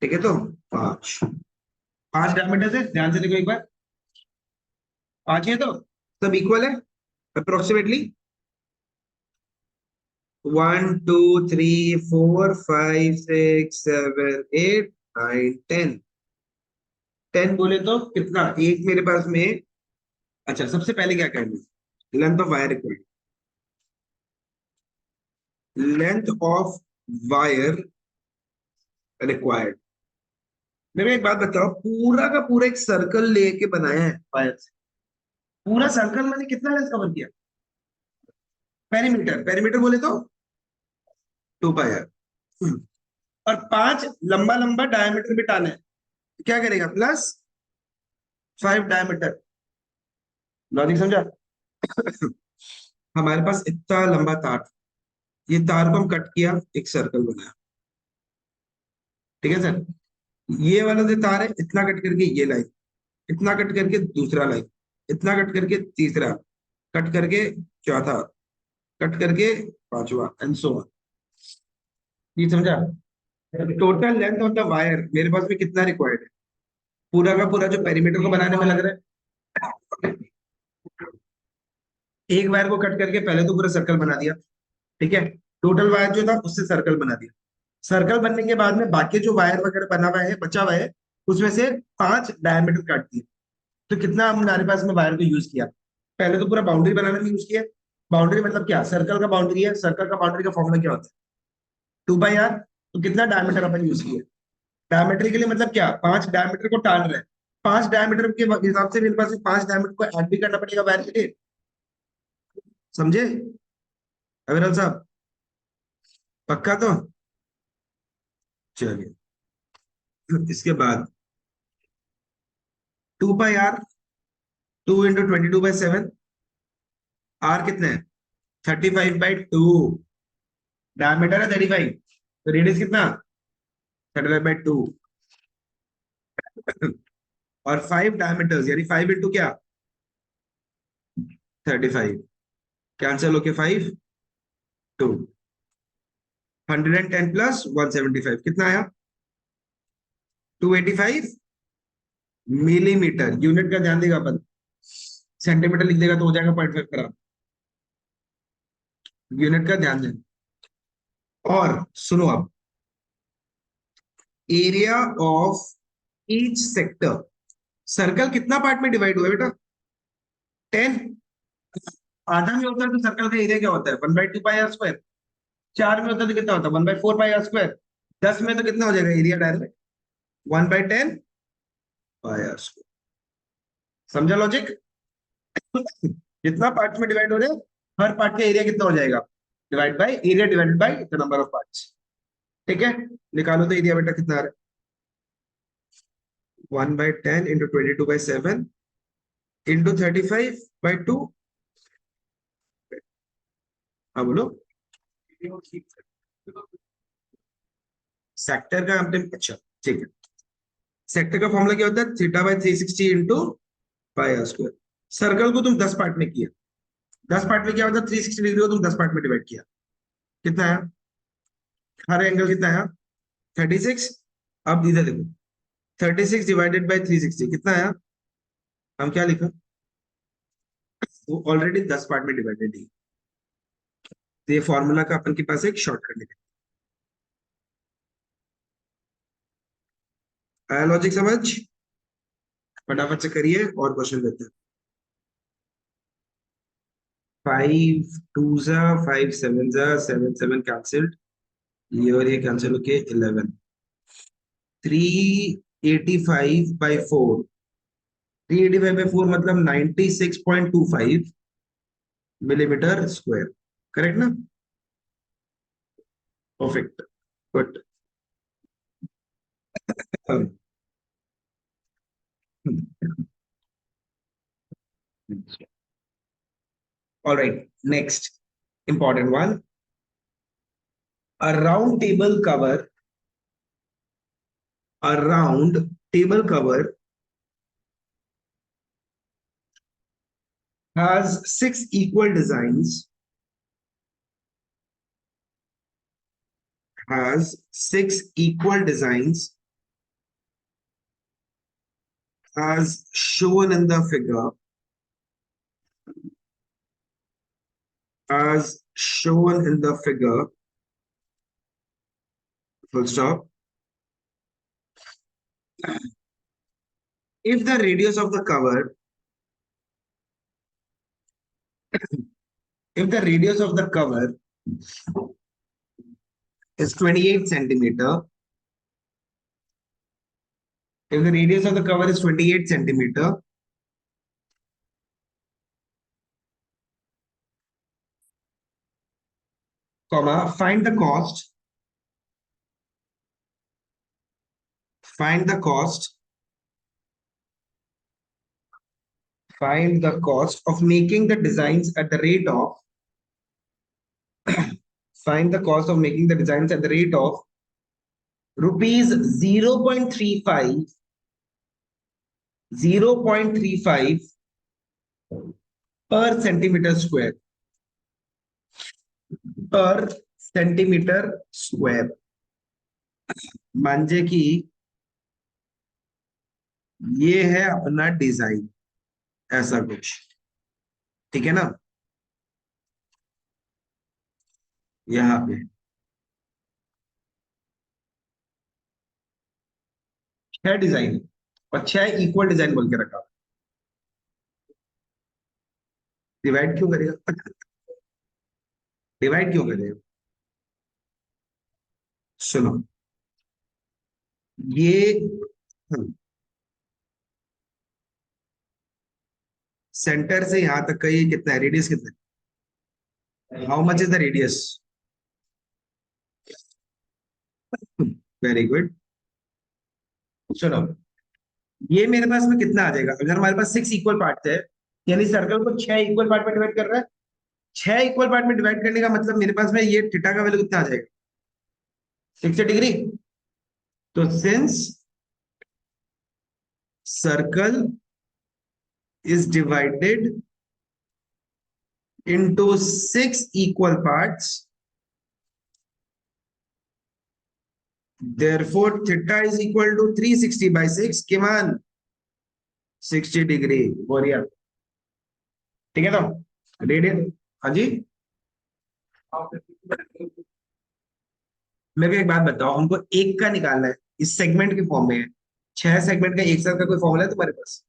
ठीक है, तो पांच, पांच डायमीटर है, ध्यान से देखो एक बार, पांच है तो सब इक्वल है अप्रोक्सीमेटली, 1 2 3 4 5 6 7 8 9 10, 10 बोले तो कितना, एक मेरे पास में, अच्छा सबसे पहले क्या करेंगे, length of wire required, length of wire required. मेरे एक बात बताओ, पूरा का पूरा एक सर्कल लेके बनाया है वायर से, पूरा सर्कल मैंने कितना लेंथ कवर किया, पेरीमीटर, पेरीमीटर बोले तो 2 पाई आर, और पांच लंबा लंबा डायमीटर बिठाना है, क्या करेगा, +5 डायमीटर, लॉजिक समझा। हमारे पास इतना लंबा तार, ये तार को हम कट किया, एक सर्कल बनाया, ठीक है सर, ये वाला जो तार है इतना कट करके ये लाइन, इतना कट करके दूसरा लाइन, इतना कट करके तीसरा, कट करके चौथा, कट करके पांचवा, एंड सो ऑन, ये समझा। Total length of the wire मेरे पास में कितना रिक्वायर्ड है, पूरा का पूरा जो पेरीमीटर को बनाने में लग रहा है, एक वायर को कट करके पहले तो पूरा सर्कल बना दिया, ठीक है, टोटल वायर जो था उससे सर्कल बना दिया, सर्कल बनने के बाद में बाकी जो वायर वगैरह बना हुआ है, बचा हुआ है, उसमें से पांच डायमीटर काट दिए, तो कितना हमने हमारे पास में वायर को यूज किया, पहले तो पूरा बाउंड्री बनाने में यूज किया, बाउंड्री मतलब क्या, सर्कल का बाउंड्री है, सर्कल का बाउंड्री का फॉर्मूला क्या होता है, 2 पाई आर, तो कितना डायमीटर अपन यूज किया, डायमीटर के लिए मतलब क्या, पांच डायमीटर को टाल रहे हैं, पांच डायमीटर के हिसाब से मेरे पास पांच डायमीटर को ऐड भी करना पड़ेगा वायर के लिए, समझे अविरल साहब, पक्का तो, चलिए, इसके बाद 2 पाई आर, 2 × 22/7, आर कितना है, 35/2, डायमीटर है 35, तो रेडियस कितना, 35/2, और 5 डायमीटर्स यानी 5 × क्या, 35, कैंसिल होके 5, 2, 110 + 175 कितना आया, 285 मिलीमीटर, यूनिट का ध्यान देगा अपन, सेंटीमीटर लिख देगा तो हो जाएगा 0.5 खराब, यूनिट का ध्यान देना। और सुनो अब, area of each sector, circle कितना पार्ट में डिवाइड हुआ है बेटा, 10, आधा में होता है तो सर्कल का एरिया क्या होता है, 1/2 पाई आर स्क्वायर, चार में होता है तो कितना होता है, 1/4 पाई आर स्क्वायर, 10 में तो कितना हो जाएगा area direct, 1/10 pi R square, समझा लॉजिक। जितना पार्ट में डिवाइड हो रहे हैं, हर पार्ट का एरिया कितना हो जाएगा, divide by area divided by the number of parts, ठीक है, निकालो तो एरिया बेटा कितना आ रहा है, 1/10 × 22/7 × 35/2, हाँ बोलो, सेक्टर का हमने, अच्छा ठीक है, सेक्टर का फॉर्मूला क्या होता है, θ/360 × पाई आर स्क्वायर, सर्कल को तुम 10 पार्ट में किया, 10 पार्ट में क्या होता है, 360 डिग्री को तुम 10 पार्ट में डिवाइड किया, कितना आया, हर एंगल कितना आया, 36, अब इधर देखो, 36 ÷ 360 कितना आया, हम क्या लिखा, वो ऑलरेडी 10 पार्ट में डिवाइडेड है, तो ये फॉर्मूला का अपन के पास एक शॉर्टकट है, आया लॉजिक समझ, फटाफट से करिए और क्वेश्चन लेते हैं, 5 2 5 7 कैंसिल्ड, ये और ये कैंसिल होके 11, 385/4, 385/4 मतलब 96.25 मिलीमीटर स्क्वायर, करेक्ट ना, perfect, good, All right, next important one. A round table cover, a round table cover has six equal designs, has six equal designs as shown in the figure, as shown in the figure, full stop. If the radius of the cover, if the radius of the cover is 28 centimeter, if the radius of the cover is 28 centimeter, comma, find the cost, find the cost of making the designs at the rate of, find the cost of making the designs at the rate of rupees 0.35, 0.35 per centimeter square, per centimeter square. मांझे की ये है अपना design, ऐसा कुछ, ठीक है ना। यहाँ पे 6 डिजाइन और 6 इक्वल डिजाइन बोल के रखा, डिवाइड क्यों करेगा, डिवाइड क्यों करेगा। सुनो, ये सेंटर से यहां तक का ये कितना है, रेडियस कितना है, how much is the radius, very good. सुनो, ये मेरे पास में कितना आ जाएगा, अगर हमारे पास 6 इक्वल पार्ट है, यानी सर्कल को 6 इक्वल पार्ट में डिवाइड कर रहा है, 6 इक्वल पार्ट में डिवाइड करने का मतलब मेरे पास में ये थीटा का वैल्यू कितना आ जाएगा, 60 डिग्री। तो since circle is divided into 6 equal parts, therefore theta is equal to 360 by 6, किमान 60 डिग्री बोरिया, ठीक है ना। रेडियन, हाँ जी। मैं भी एक बात बताओ, हमको एक का निकालना है, इस सेगमेंट के फॉर्म में है, 6 सेगमेंट का एक साथ का कोई फॉर्मूला है तुम्हारे पास।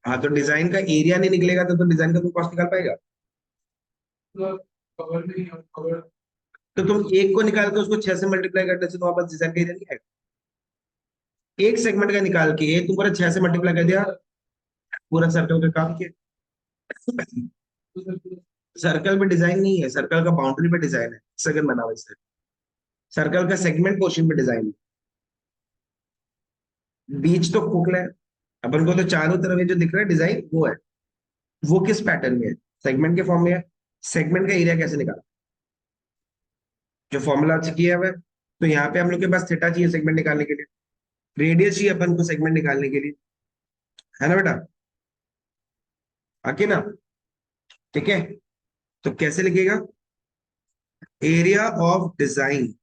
हाँ, तो डिजाइन का एरिया नहीं निकलेगा तो डिजाइन का तुम कॉस्ट निकाल पाएगा। तो तुम एक को निकाल के उसको 6 से मल्टीप्लाई करने से तुम्हारे पास डिजाइन का एरिया नहीं है। एक सेगमेंट का निकाल के तुम पूरा 6 से मल्टीप्लाई कर दिया, पूरा सर्कल का काम किया। सर्कल में डिजाइन नहीं है, सर्कल का बाउंड्री पे डिजाइन है, सेकंड बना हुआ है, सर्कल का सेगमेंट पोर्शन पे डिजाइन है, बीच तो खोखला है, अपन को तो चारों तरफ ये जो दिख रहा है डिजाइन वो है, वो किस पैटर्न में है, सेगमेंट के फॉर्म में है। सेगमेंट का एरिया कैसे निकाला, जो फॉर्मूला किया हुआ है। तो यहाँ पे हम लोग के पास थीटा चाहिए सेगमेंट निकालने के लिए, रेडियस चाहिए अपन को सेगमेंट निकालने के लिए, है ना बेटा, आके ना, ठीक है। तो कैसे लिखेगा, area of design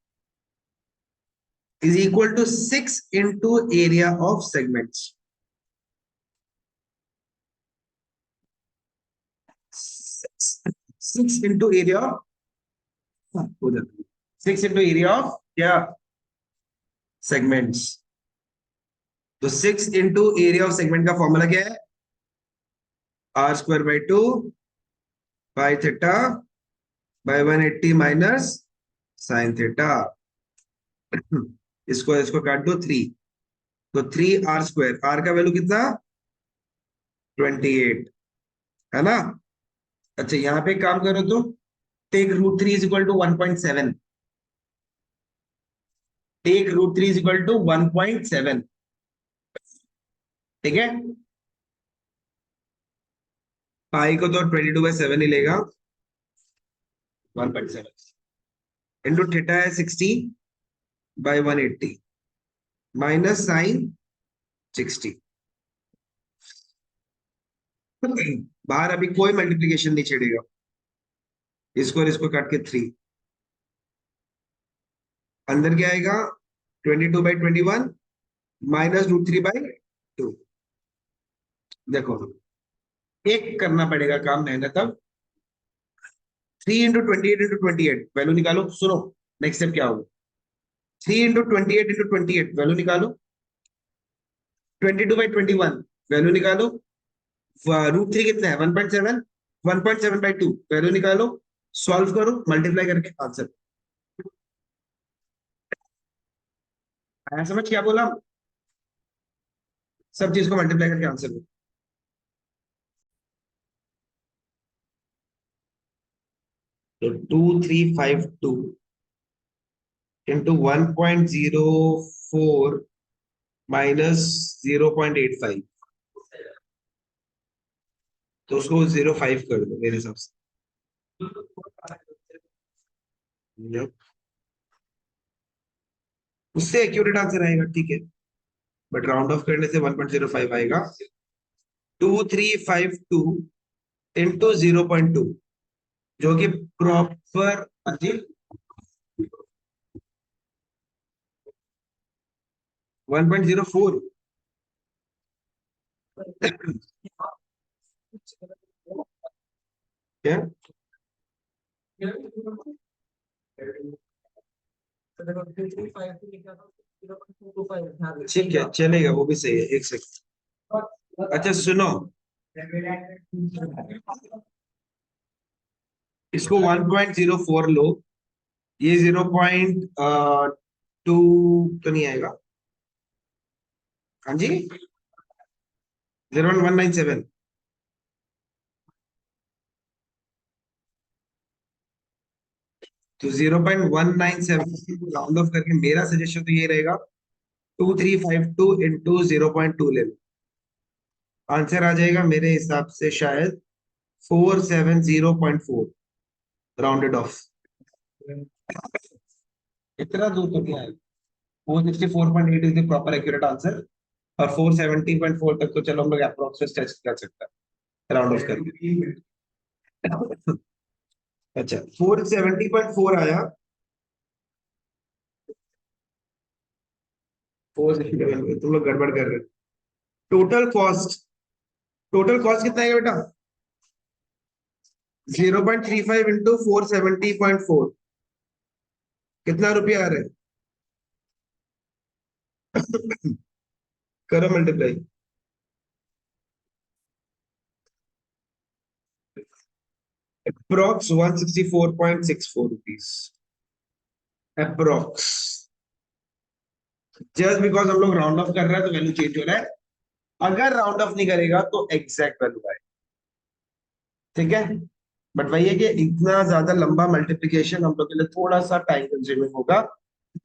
is equal to 6 into area of segments, 6 into area of, 6 into area of क्या, सेगमेंट्स। तो 6 into एरिया ऑफ सेगमेंट का फॉर्मूला क्या है, r²/2 pi theta by 180 minus sine theta. इसको इसको काट दो 3, तो 3r², r का वैल्यू कितना, 28, है ना। अच्छा, यहाँ पे काम करो तो take root 3 is equal to 1.7। Take root 3 is equal to 1.7। ठीक है, पाई को तो 22/7 ही लेगा। 1.7 इंटू थीटा है 60/180 माइनस साइन 60। बाहर अभी कोई मल्टीप्लीकेशन नहीं छेड़ेगा, इसको और इसको काट के 3, अंदर क्या आएगा 22/21 माइनस √3/2। देखो, एक करना पड़ेगा काम, मेहनत। अब 3 × 28 × 28 वैल्यू निकालो। सुनो, नेक्स्ट स्टेप क्या होगा। 3 × 28 × 28 वैल्यू निकालो। 22/21 वैल्यू निकालो। √3 कितना है 1.7, 1.7/2 वैल्यू निकालो। सॉल्व करो, मल्टीप्लाई करके आंसर आया समझ। क्या बोला, सब चीज को मल्टीप्लाई करके आंसर दो। तो 2352 इंटू 1.04 माइनस 0.85, तो उसको 0.5 कर दो मेरे हिसाब से। Yep. उससे एक्यूरेट आंसर आएगा, ठीक है, बट राउंड ऑफ करने से 1.05 आएगा। 2352 इंटू 0.2 जो कि प्रॉपर, जी 1.04। क्या, ठीक है चलेगा, वो भी सही है। एक सेकंड, अच्छा सुनो, इसको 1.04 लो, ये 0.2 तो नहीं आएगा। हाँ जी, 0.197। तो 0.197 राउंड ऑफ करके मेरा सजेशन तो ये रहेगा 2352 इंटू 0.2 ले लो। आंसर आ जाएगा मेरे हिसाब से शायद 470.4 राउंडेड ऑफ। इतना दूर तो क्या है, 464.8 is the proper accurate answer, और 470.4 तक तो चलो हम लोग अप्रोक्स टेस्ट कर सकते हैं राउंड ऑफ करके। अच्छा 470.4 आया, 467, तुम लोग गड़बड़ कर रहे हो। टोटल कॉस्ट, टोटल कॉस्ट कितना है बेटा, 0.35 इंटू 470.4, कितना रुपया आ रहा है। करो multiply. Approx 164.64 rupees, approx. Just because हम लोग राउंड ऑफ कर रहे हैं तो वैल्यू चेंज हो रहा है, अगर राउंड ऑफ नहीं करेगा तो एग्जैक्ट वैल्यू आए। ठीक है, बट वही है कि इतना ज्यादा लंबा मल्टीप्लिकेशन हम लोग के लिए थोड़ा सा टाइम कंज्यूमिंग होगा,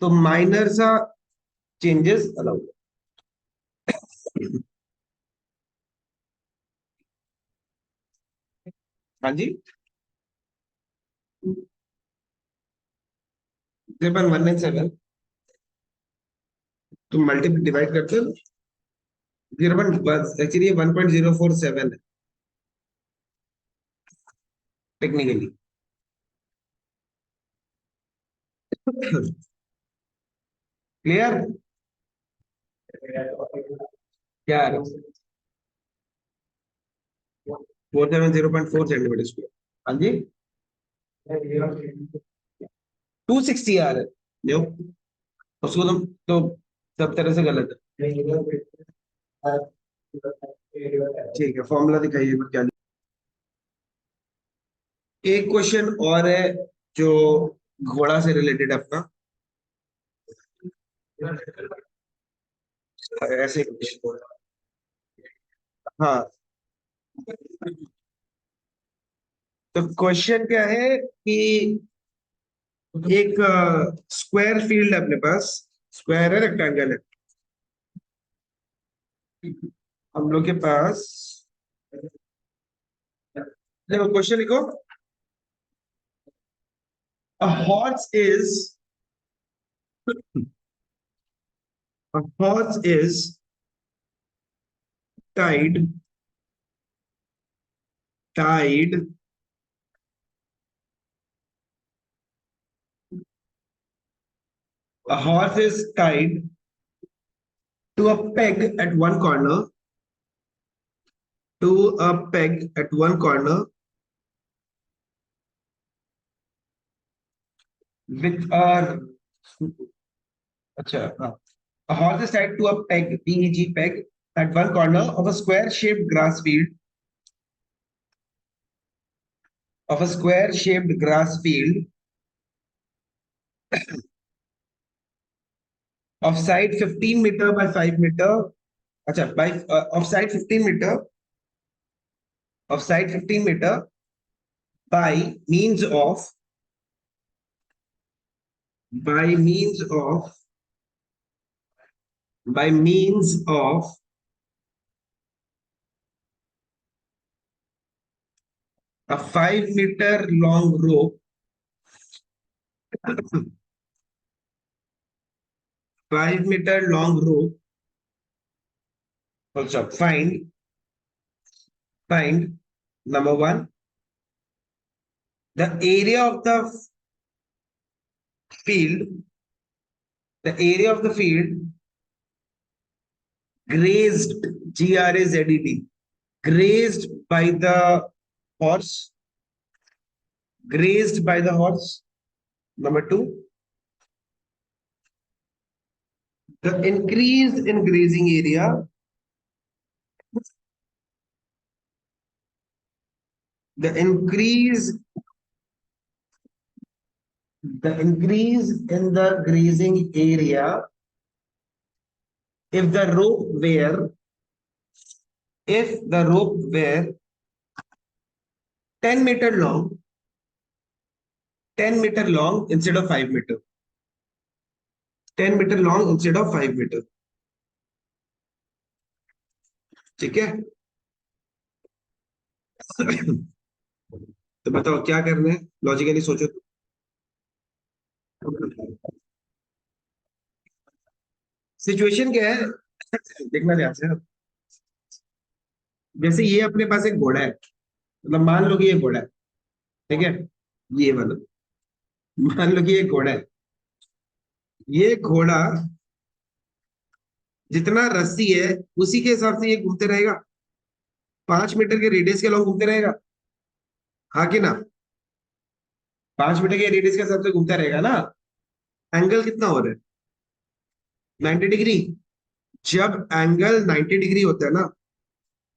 तो माइनर सा चेंजेस अलाउ। हाँ जी, 0.197 तुम मल्टी डिवाइड करते हो 0. एक्चुअली 1.047 है टेक्निकली। क्लियर, क्या है 470.4 सेंटीमीटर स्क्वायर। हाँ जी, 260 आ रहा है जो, उसको तो सब तरह से गलत है। ठीक है, फॉर्मूला दिखाइए एक बार क्या। एक क्वेश्चन और है जो घोड़ा से रिलेटेड है अपना, ऐसे क्वेश्चन। हाँ तो क्वेश्चन क्या है कि एक स्क्वायर फील्ड है अपने पास, स्क्वायर है रेक्टेंगल है, हम लोग के पास। देखो क्वेश्चन लिखो। A horse is a horse is tied a horse is tied to a peg at one corner, to a peg at one corner with a a horse is tied to a peg, PEG peg, at one corner of a square-shaped grass field, of side 15 meter by 5 meter. By of side 15 meter, of side 15 meter by means of by means of by means of a 5 meter long rope, 5 meter long rope. Also find number one, the area of the field, the area of the field grazed, GRAZED, grazed by the horse, grazed by the horse. Number two, the increase in grazing area, the increase in the grazing area if the rope were if the rope were 10 meter long, 10 meter long instead of 5 meter, 10 meter long instead of 5 meter. ठीक है। तो बताओ क्या करना है, logically सोचो तो। Situation क्या है, देखना ध्यान से। जैसे ये अपने पास एक घोड़ा है, मतलब मान लो कि ये घोड़ा है, ठीक है, ये वाला, मान लो कि ये घोड़ा है। ये घोड़ा जितना रस्सी है उसी के हिसाब से ये घूमते रहेगा, 5 मीटर के रेडियस के लॉन्ग घूमते रहेगा, हाँ कि ना। 5 मीटर के रेडियस के हिसाब से घूमता रहेगा ना। एंगल कितना हो रहा है, 90 डिग्री। जब एंगल 90 डिग्री होता है ना,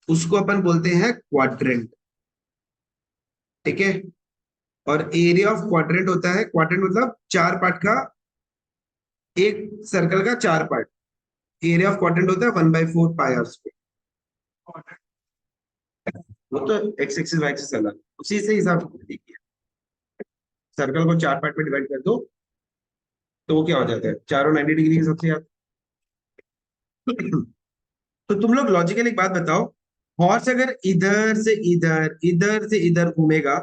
उसको अपन बोलते हैं क्वाड्रेंट, ठीक है। और एरिया ऑफ क्वाड्रेंट होता है, क्वाड्रेंट मतलब 4 पार्ट का, एक सर्कल का 4 पार्ट। एरिया ऑफ क्वाड्रेंट होता है 1/4 पाई आर स्क्वायर। वो तो एक्स एक्सिस वाई एक्सिस अलग, उसी से हिसाब से देखिए। सर्कल को 4 पार्ट में डिवाइड कर दो तो वो क्या हो जाता है, चारों 90 डिग्री के हिसाब से याद। तो तुम लोग लॉजिकल एक बात बताओ, हॉर्स अगर इधर से इधर घूमेगा,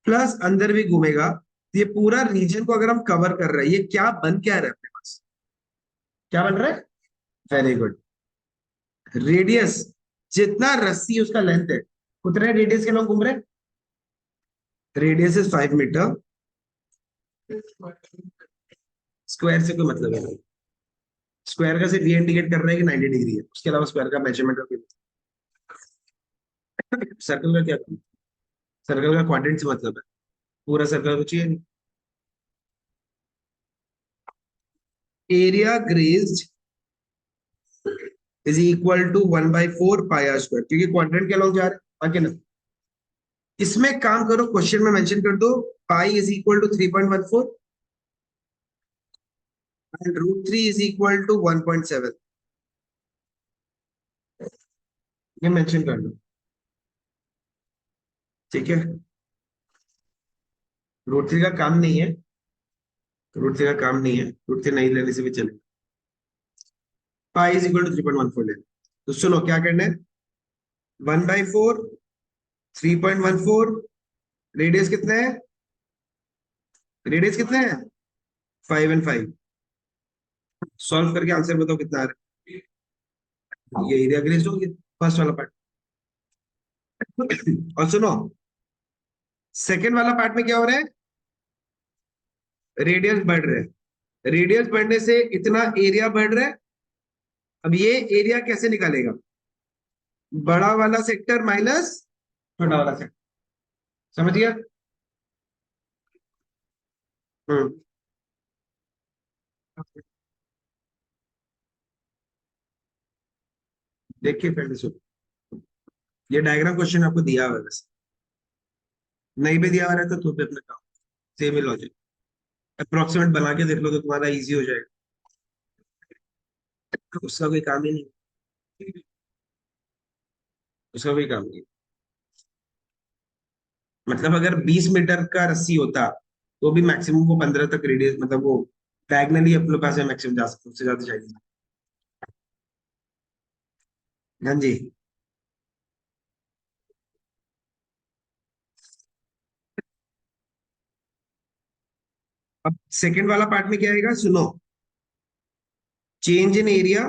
प्लस अंदर भी घूमेगा, तो ये पूरा रीजन को अगर हम कवर कर रहे हैं, ये क्या बन क्या रहा है अपने पास, क्या बन रहा है। Very good. रेडियस, जितना रस्सी उसका लेंथ है उतने रेडियस के लोग घूम रहे हैं। रेडियस इज 5 मीटर, स्क्वायर से कोई मतलब है नहीं। स्क्वायर का सिर्फ ये इंडिकेट कर रहा है कि 90 डिग्री है, उसके अलावा स्क्वायर का मेजरमेंट का कोई सर्कल का क्या, सर्कल का क्वाड्रेंट से मतलब है, पूरा सर्कल को चाहिए नहीं। Area grazed is equal to 1/4 pi R square, क्योंकि क्वाड्रेंट के अलॉन्ग जा रहे हैं, आगे ना। इसमें काम करो, क्वेश्चन में मेंशन कर दो pi is equal to 3.14 and √3 is equal to 1.7, ये मेंशन कर दो, ठीक है। रूट थ्री का काम नहीं है, रूट थ्री का काम नहीं है, रूट थ्री नहीं लेने से भी चलेगा। पाई इज इक्वल टू 3.14 लेना। तो सुनो क्या करना है, 1/4, 3.14, रेडियस कितना है, रेडियस कितना है, 5 and 5। सॉल्व करके आंसर बताओ कितना आ रहा है। ये एरिया ग्रेस होगी, फर्स्ट वाला पार्ट। और सुनो, सेकेंड वाला पार्ट में क्या हो रहा है, रेडियस बढ़ रहा है, रेडियस बढ़ने से इतना एरिया बढ़ रहा है। अब ये एरिया कैसे निकालेगा, बड़ा वाला सेक्टर माइनस छोटा वाला सेक्टर, समझ गया। हम्म। देखिए पहले सुनो, ये डायग्राम क्वेश्चन आपको दिया हुआ है वैसे, नहीं भी दिया हुआ रहता तो भी अपना काम, सेम ही लॉजिक, अप्रोक्सीमेट बना के देख लो तो तुम्हारा इजी हो जाएगा, उसका कोई काम ही नहीं, उसका कोई काम नहीं। मतलब अगर 20 मीटर का रस्सी होता तो भी मैक्सिमम वो 15 तक रेडियस, मतलब वो डायगनली अपने पास मैक्सिमम जा सकते, उससे ज्यादा जाएगी। हाँ जी। अब सेकंड वाला पार्ट में क्या आएगा सुनो, change in area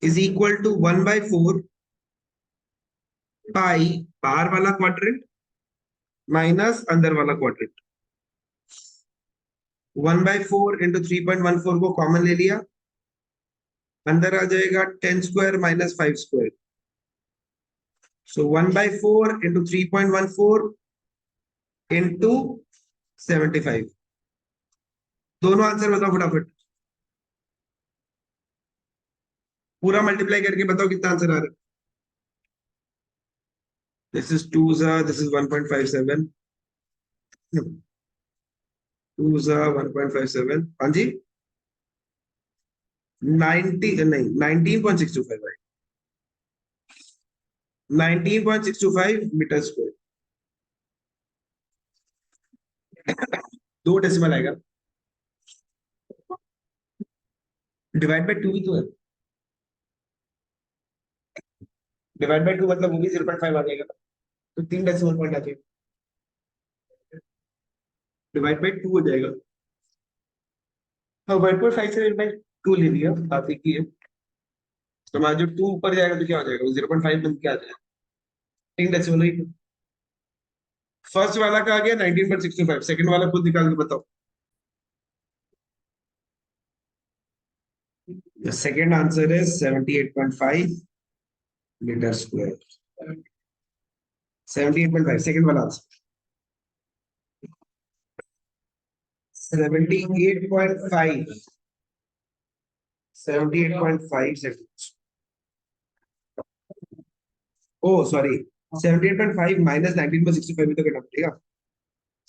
is equal to 1/4 pi बाहर वाला क्वाड्रेंट माइनस अंदर वाला क्वाड्रेंट। 1/4 × 3.14 को कॉमन ले लिया, अंदर आ जाएगा 10² - 5²। सो 1/4 × 3.14 × 75। दोनों आंसर बताओ फटाफट, पूरा मल्टीप्लाई करके बताओ कितना आंसर आ रहा है। दिस इज 2 दिस इज 1.57, 2 1.57, हाँ जी, 90 नहीं 19.625 है, 19.625 मीटर स्क्वायर। दो डेसिमल आएगा, डिवाइड बाय टू भी तो है, डिवाइड बाय टू मतलब वो भी 0.5 आ जाएगा, तो 3 डेसिमल पॉइंट आ जाएगा, डिवाइड बाय टू हो जाएगा। हाँ 1.5 से डिवाइड बाय टू ले लिया, बात एक ही है। तो हमारा जो टू ऊपर जाएगा तो क्या हो जाएगा, वो 0.5 बन के आ जाएगा, 3 डेसिमल ही। फर्स्ट वाला का आ गया 19.625, सेकंड वाला खुद निकाल के बताओ। The second answer is 78.5 metre square, 78.5 second वाला answer, 78.5, 78.5 second, oh sorry, 78.5 minus 19.65 भी तो करना पड़ेगा,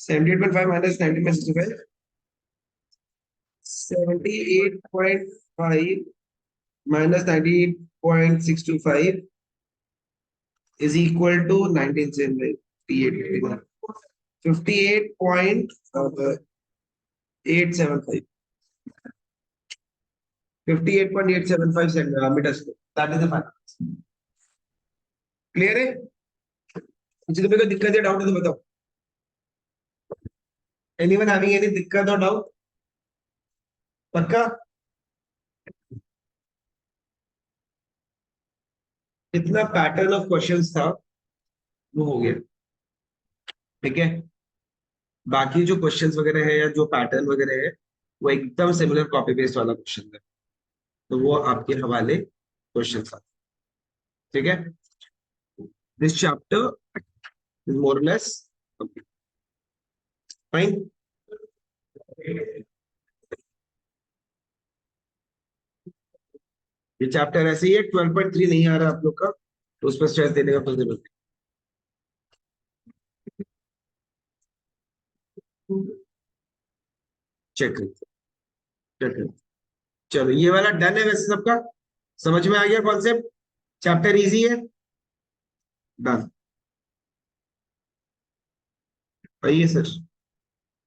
78.5 minus 19.65, 78.5 minus 19.625 is equal to 1978, 58.875, 58.875 metre square, that is the final. Clear है, किसी तुम्हें कोई दिक्कत या डाउट है तो बताओ, एनीवन हैविंग एनी दिक्कत और डाउट, पक्का। इतना पैटर्न ऑफ क्वेश्चंस था वो हो गया, ठीक है। बाकी जो क्वेश्चंस वगैरह है या जो पैटर्न वगैरह है वो एकदम सिमिलर कॉपी पेस्ट वाला क्वेश्चन है, तो वो आपके हवाले क्वेश्चन था, ठीक है। This chapter is more less fine. ये चैप्टर ऐसे ही है, 12.3 नहीं आ रहा आप लोग का, तो उस पर स्ट्रेस देने का कोई जरूरत नहीं, चेक चेक। चलो ये वाला डन है वैसे सबका, समझ में आ गया कॉन्सेप्ट, चैप्टर इजी है, डन। वही है सर।